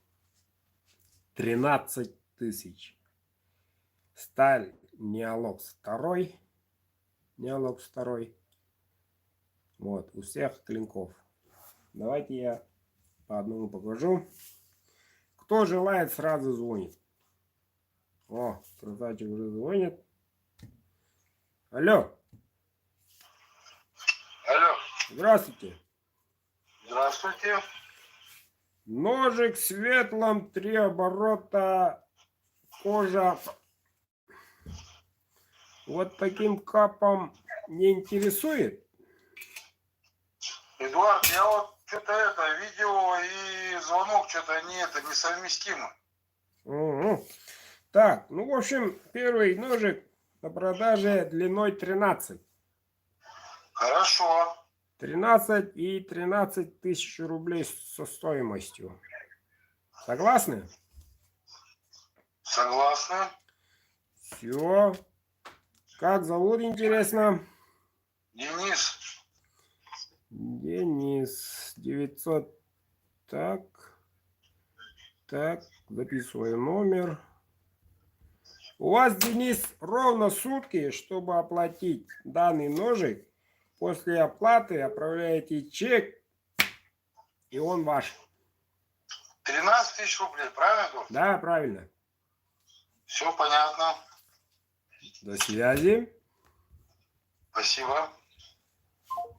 13 тысяч. Сталь Неолокс 2. Неолокс 2. Вот, у всех клинков. Давайте я по одному покажу. Кто желает, сразу звонит. О, красавчик уже звонит. Алло. Алло. Здравствуйте. Здравствуйте. Ножик в светлом, 3 оборота, кожа. Вот таким капом не интересует? Эдуард, я вот что-то видео и звонок что-то несовместимо. Угу. Так, ну в общем, первый ножик на продаже длиной 13. Хорошо. 13 и 13 тысяч рублей со стоимостью. Согласны? Согласны. Все. Как зовут, интересно? Денис. Денис. 900. Так. Так. Записываю номер. У вас, Денис, ровно сутки, чтобы оплатить данный ножик. После оплаты отправляете чек, и он ваш. 13 тысяч рублей, правильно? Да, правильно. Все понятно. До связи. Спасибо.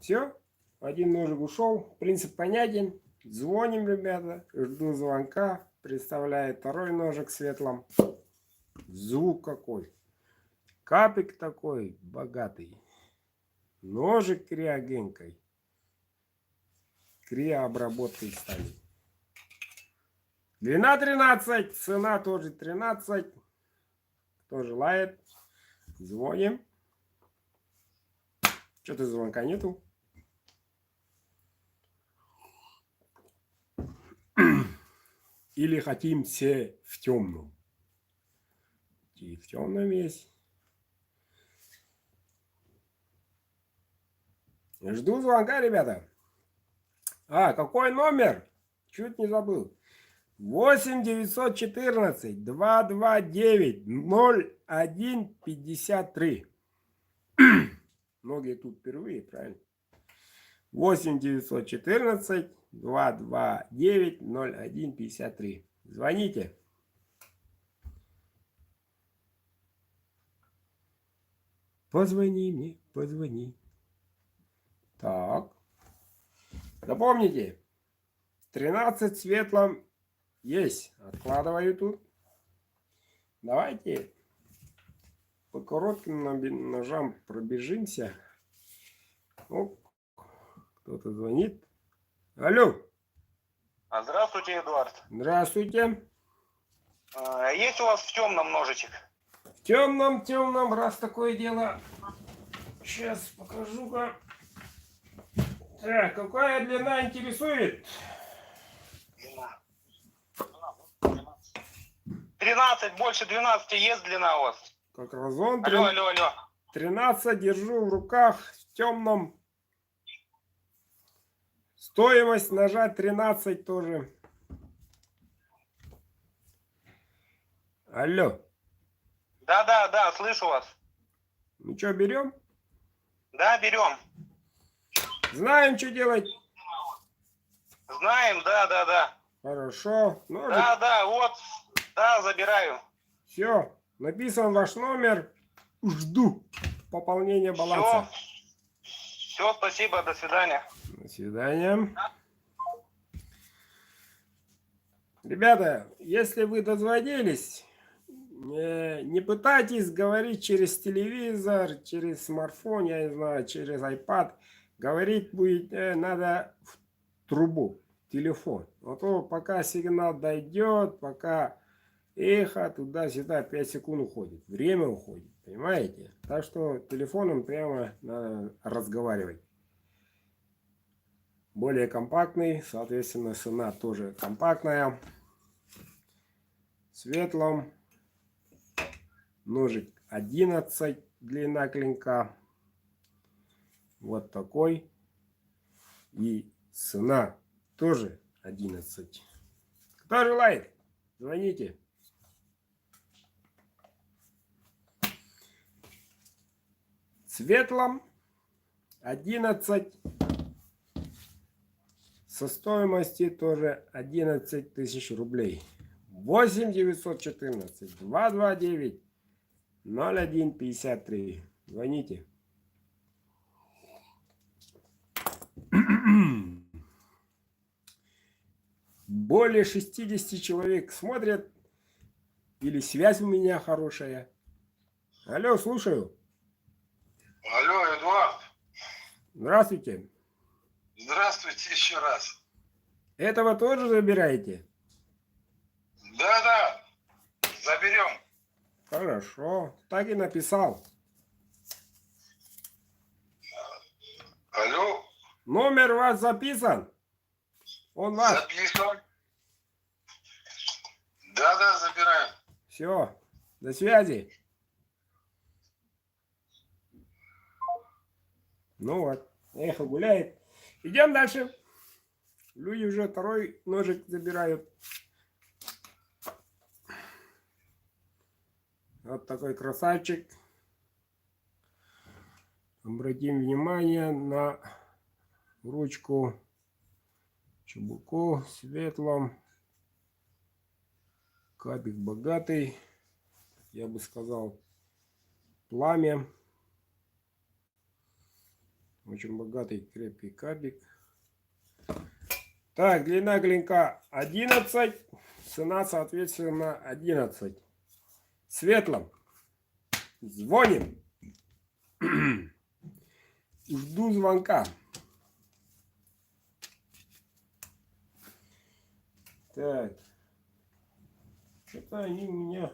Все. Один ножик ушел. Принцип понятен. Звоним, ребята. Жду звонка. Представляет второй ножик светлым. Звук какой. Капик такой богатый. Ножик криогенкой. Криообработкой стали. Длина 13. Цена тоже 13. Кто желает, звоним. Что-то звонка нету. Или хотим все в темном. И в темном есть. Жду звонка, ребята. А, какой номер? Чуть не забыл. 8 914 229 01 53. Многие тут впервые, правильно? 8 914 229 01 53. Звоните. Позвони мне, позвони. Так. Запомните. 13 светлом есть. Откладываю тут. Давайте по коротким ножам пробежимся. Оп. Кто-то звонит. Алло. Здравствуйте, Эдуард. Здравствуйте. Есть у вас в темном ножичек? В темном, раз такое дело. Сейчас покажу-ка. Так, какая длина интересует? 13, больше 12 есть длина у вас? Как разон. Алло. 13 держу в руках в темном. Стоимость ножа 13 тоже. Алло. Да, слышу вас. Ну что, берем? Да, берем. Знаем, что делать? Знаем, да. Хорошо. Ножик. Да, вот. Да, забираю. Все. Написан ваш номер. Жду пополнения баланса. Все, спасибо, до свидания. До свидания. Ребята, если вы дозвонились, не пытайтесь говорить через телевизор, через смартфон, я не знаю, через iPad. Говорить будет надо в трубу, телефон. А то пока сигнал дойдет, пока эхо туда-сюда 5 секунд уходит. Время уходит, понимаете? Так что телефоном прямо надо разговаривать. Более компактный, соответственно, цена тоже компактная. В светлом. Ножик 11, длина клинка. Вот такой. И цена тоже 11. Кто желает? Звоните. В светлом 11. Со стоимости тоже 11 тысяч рублей. 8 914 229 0153. Звоните. Более 60 человек смотрят. Или связь у меня хорошая. Алло, слушаю. Алло, Эдуард. Здравствуйте. Здравствуйте еще раз. Этого тоже забираете? Да, заберем. Хорошо. Так и написал. Алло. Номер у вас записан? Он ваш? Записан. Да, забираем. Все. До связи. Ну вот. Эхо гуляет. Идем дальше. Люди уже второй ножик забирают. Вот такой красавчик. Обратим внимание на ручку, чебуку светлом. Кабик богатый. Я бы сказал, пламя. Очень богатый, крепкий кабик. Так, длина клинка 11. Цена, соответственно, 11. Светлом. Звоним. Жду звонка. Так. Что-то они у меня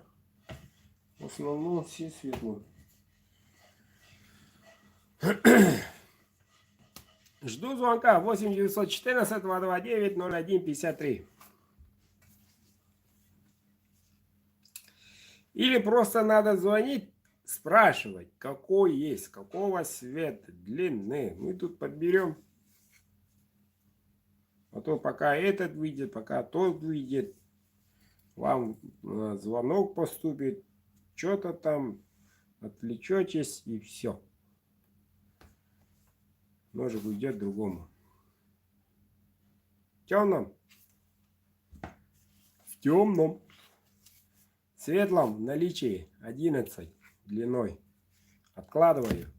в основном все светлые. Жду звонка 8 914 229 0153. Или просто надо звонить, спрашивать, какой есть, какого цвета, длины. Мы тут подберем. А то пока этот выйдет, пока тот выйдет, вам звонок поступит, что-то там, отвлечетесь и все. Ножик уйдет другому. В темном. В темном. В светлом в наличии 11 длиной. Откладываю.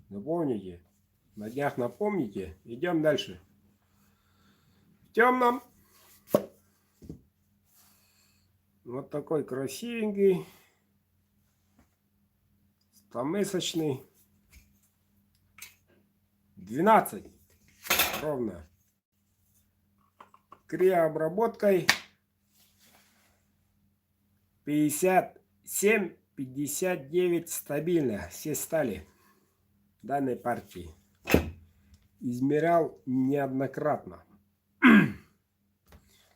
Напомните. На днях напомните. Идем дальше. В темном. Вот такой красивенький. Стомысочный. 12. Ровно. Криообработкой 57-59 стабильно. Все стали данной партии. Измерял неоднократно.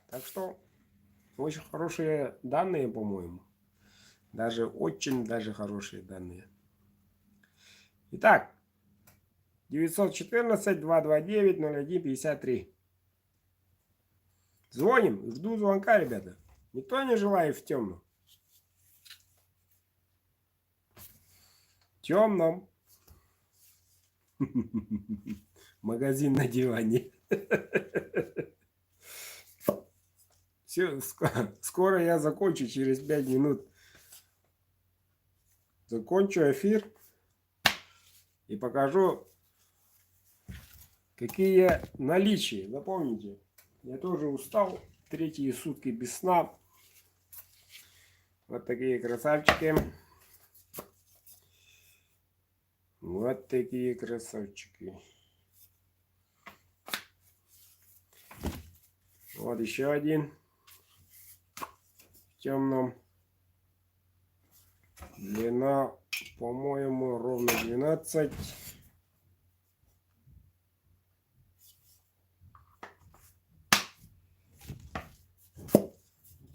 Так что очень хорошие данные, по-моему. Даже очень даже хорошие данные. Итак, 914 229 0153. Звоним. Жду звонка, ребята. Никто не желает в темном. В темном. Магазин на диване. Все, скоро я закончу, через 5 минут. Закончу эфир и покажу, какие наличия. Запомните, я тоже устал. 3-й сутки без сна. Вот такие красавчики. Вот такие красавчики. Вот еще один. В темном. Длина, по-моему, ровно 12.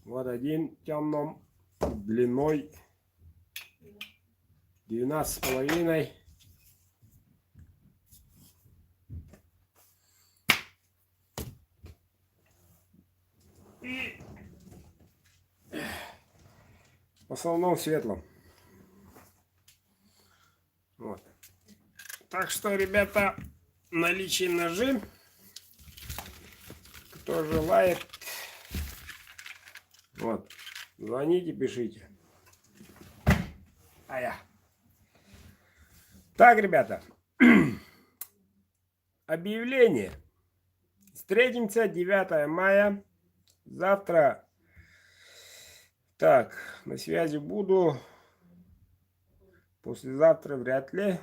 Вот один в темном. Длиной 12,5. И в основном светлом. Вот. Так что, ребята, наличие ножей, кто желает, вот, звоните, пишите. Так, ребята, объявление. Встретимся 9 мая. Завтра. Так, на связи буду. Послезавтра вряд ли.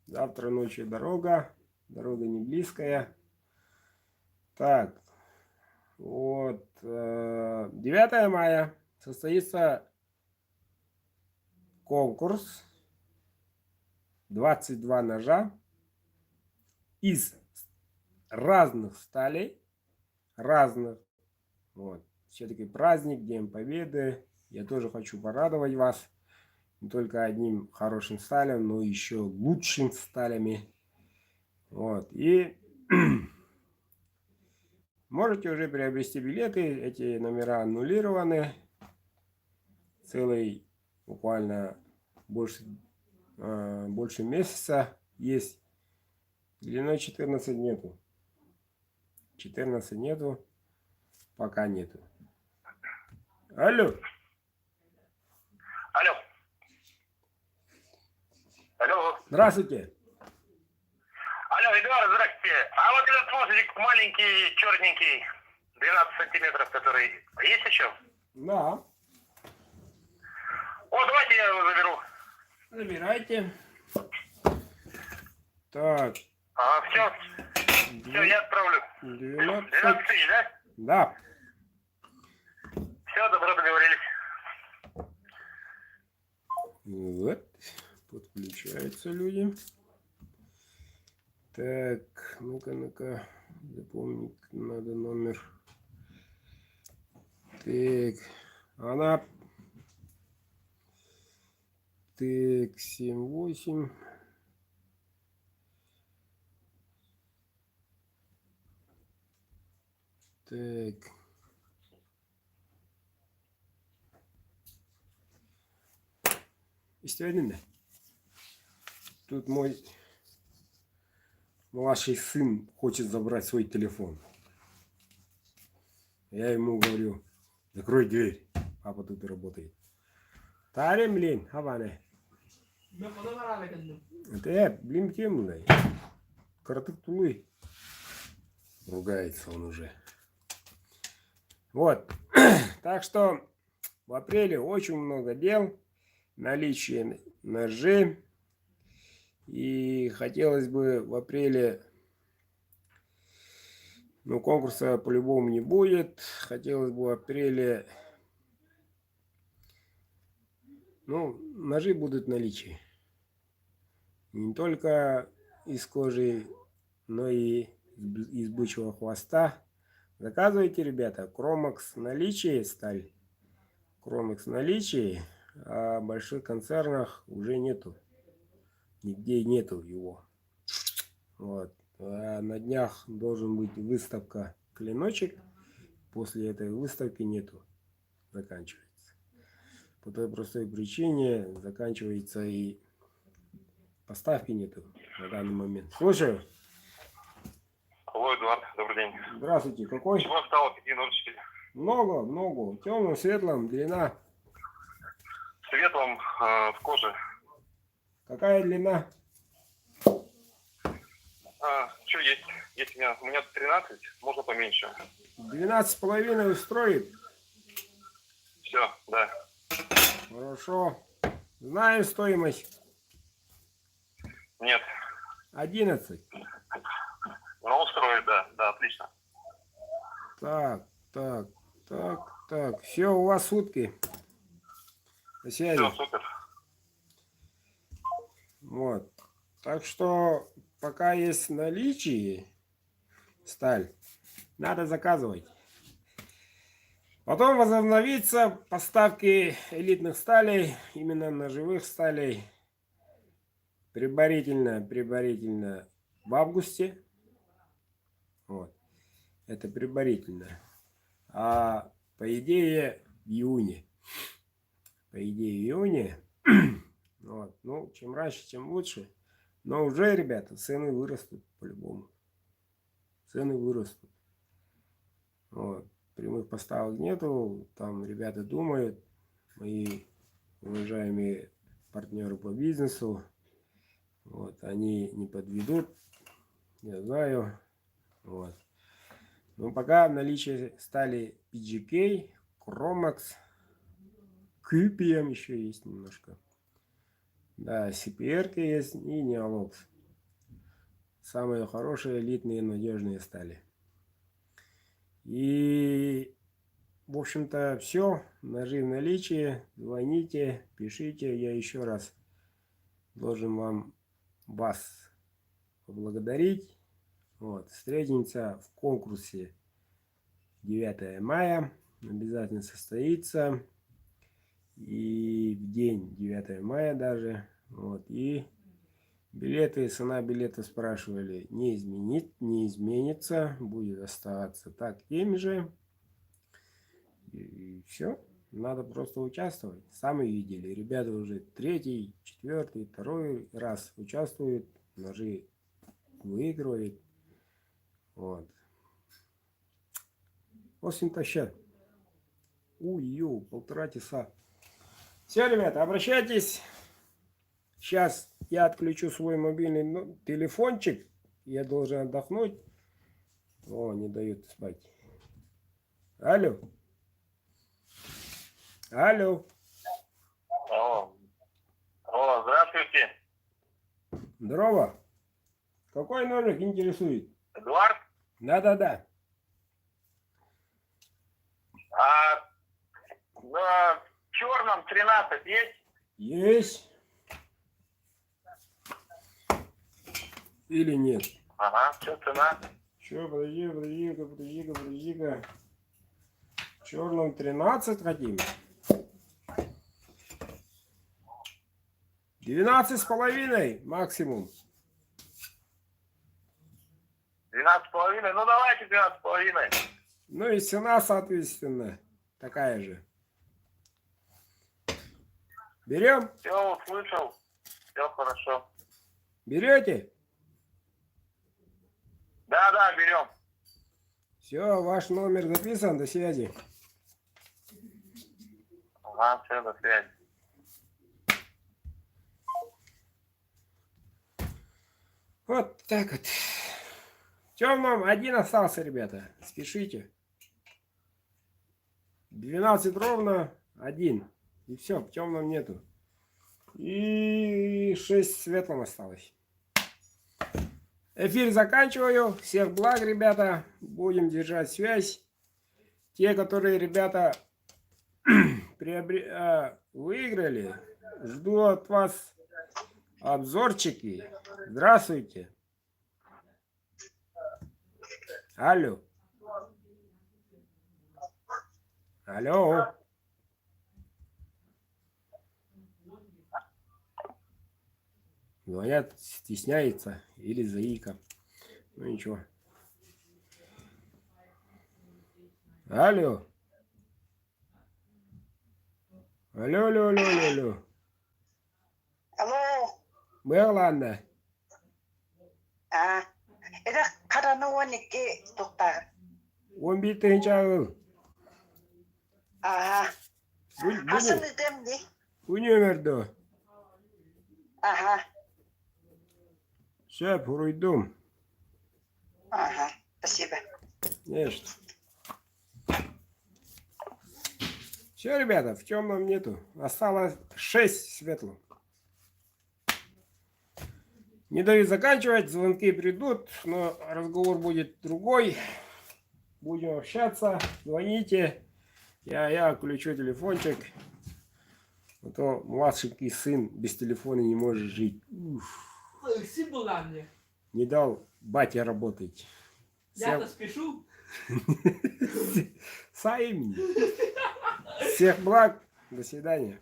Завтра ночью дорога. Дорога не близкая. Так. Вот. 9 мая состоится конкурс. 22 ножа из разных сталей. Разных. Вот. Все-таки праздник, День Победы. Я тоже хочу порадовать вас. Не только одним хорошим сталем, но еще лучшим сталями. Вот. И можете уже приобрести билеты. Эти номера аннулированы. Целый буквально больше месяца есть. Длиной 14 нету. 14 нету. Пока нету. Алло. Алло. Алло. Здравствуйте. Алло, Эдуард, здравствуйте. А вот этот ножик маленький, черненький, 12 сантиметров, который есть еще? Да. О, давайте я его заберу. Забирайте. Так. Ага, все. Все, я отправлю. 12 12 тысяч, да? Да. Все, добро, договорились. Вот. Подключаются люди. Так, ну-ка. Запомнить надо номер. Так. Она. Так, 7-8. Так. İstedin de. Тут мой младший сын хочет забрать свой телефон. Я ему говорю, закрой дверь. Папа тут работает. Тарим, блин, хаване. Это, блин, темный. Картык тулы. Ругается он уже. Вот. Так что в апреле очень много дел. Наличие ножей. И хотелось бы в апреле, ну, конкурса по-любому не будет. Хотелось бы в апреле, ну, ножи будут в наличии. Не только из кожи, но и из бычьего хвоста. Заказывайте, ребята. Кромакс в наличии, сталь. Кромакс в наличии, а в больших концернах уже нету. Нигде нету его. Вот. А на днях должен быть выставка клиночек. после этой выставки нету. Заканчивается. По той простой причине заканчивается и поставки нету на данный момент. Слушаю. Алло, Эдуард, добрый день. Здравствуйте. Какой? Чего стало 5.04? Много. Темным, светлым, длина. Светлым, в коже. Какая длина? Что есть? Есть у меня 13, можно поменьше. 12,5 устроит? Все, да. Хорошо. Знаю стоимость. Нет. 11. Но устроит, да, отлично. Так. Все, у вас сутки. На связи. Все, супер. Вот. Так что, пока есть в наличии сталь, надо заказывать. Потом возобновится поставки элитных сталей, именно ножевых сталей, предварительно в августе. Вот. Это предварительно. А по идее в июне. Вот. Ну, чем раньше, тем лучше. Но уже, ребята, цены вырастут по-любому. Цены вырастут. Вот. Прямых поставок нету. Там ребята думают, мои уважаемые партнеры по бизнесу. Вот. Они не подведут. Я знаю. Вот. Но пока в наличии стали PGK, Chromax, QPM еще есть немножко. Да, CPR есть и Neolox. Самые хорошие, элитные, надежные стали. И, в общем-то, все. Ножи в наличии. Звоните, пишите. Я еще раз должен вас поблагодарить. Вот. Встретимся в конкурсе 9 мая. Обязательно состоится. И в день 9 мая даже. Вот. И билеты, цена билета спрашивали, не изменится, будет оставаться так теми же. И все. Надо просто участвовать. Сами видели. Ребята уже 3-й, 4-й, 2-й раз участвуют. Ножи выигрывают. Вот. 8 счет. Полтора часа. Все, ребята, обращайтесь. Сейчас я отключу свой мобильный телефончик. Я должен отдохнуть. О, не дают спать. Алло. Алло, здравствуйте. Здорово. Какой ножик интересует? Эдуард? Да. На черном 13 есть? Есть. Или нет? Ага, что цена? Че, подожди-ка. В черном 13 хотим. 12,5 максимум. 12,5? Ну давайте 12,5. Ну и цена, соответственно, такая же. Берем? Все, услышал. Все хорошо. Берете? Да, берем. Все, ваш номер записан, до связи. Ага, все, до связи. Вот так вот. В темном один остался, ребята. Спешите. 12 ровно, 1. И все, в темном нету. И 6 в светлом осталось. Эфир заканчиваю. Всех благ, ребята. Будем держать связь. Те, которые, ребята, выиграли, жду от вас обзорчики. Здравствуйте. Алло. Говорят, стесняется или заика. Ну ничего. Алло. Алло, алло, алло, алло, алло. Алло. Меланда. Это Каранованике доктор. 11-ci ayıl. Ага. Hasan edem ne? Bu номерді. Ага. Все, пройдем. Ага. Спасибо. Не что. Все, ребята, в темном нету. Осталось 6 светлых. Не даю заканчивать, звонки придут, но разговор будет другой. Будем общаться, звоните. Я включу телефончик. А то младшенький сын без телефона не может жить. Не дал батя работать. Я-то спешу. Всех благ. До свидания.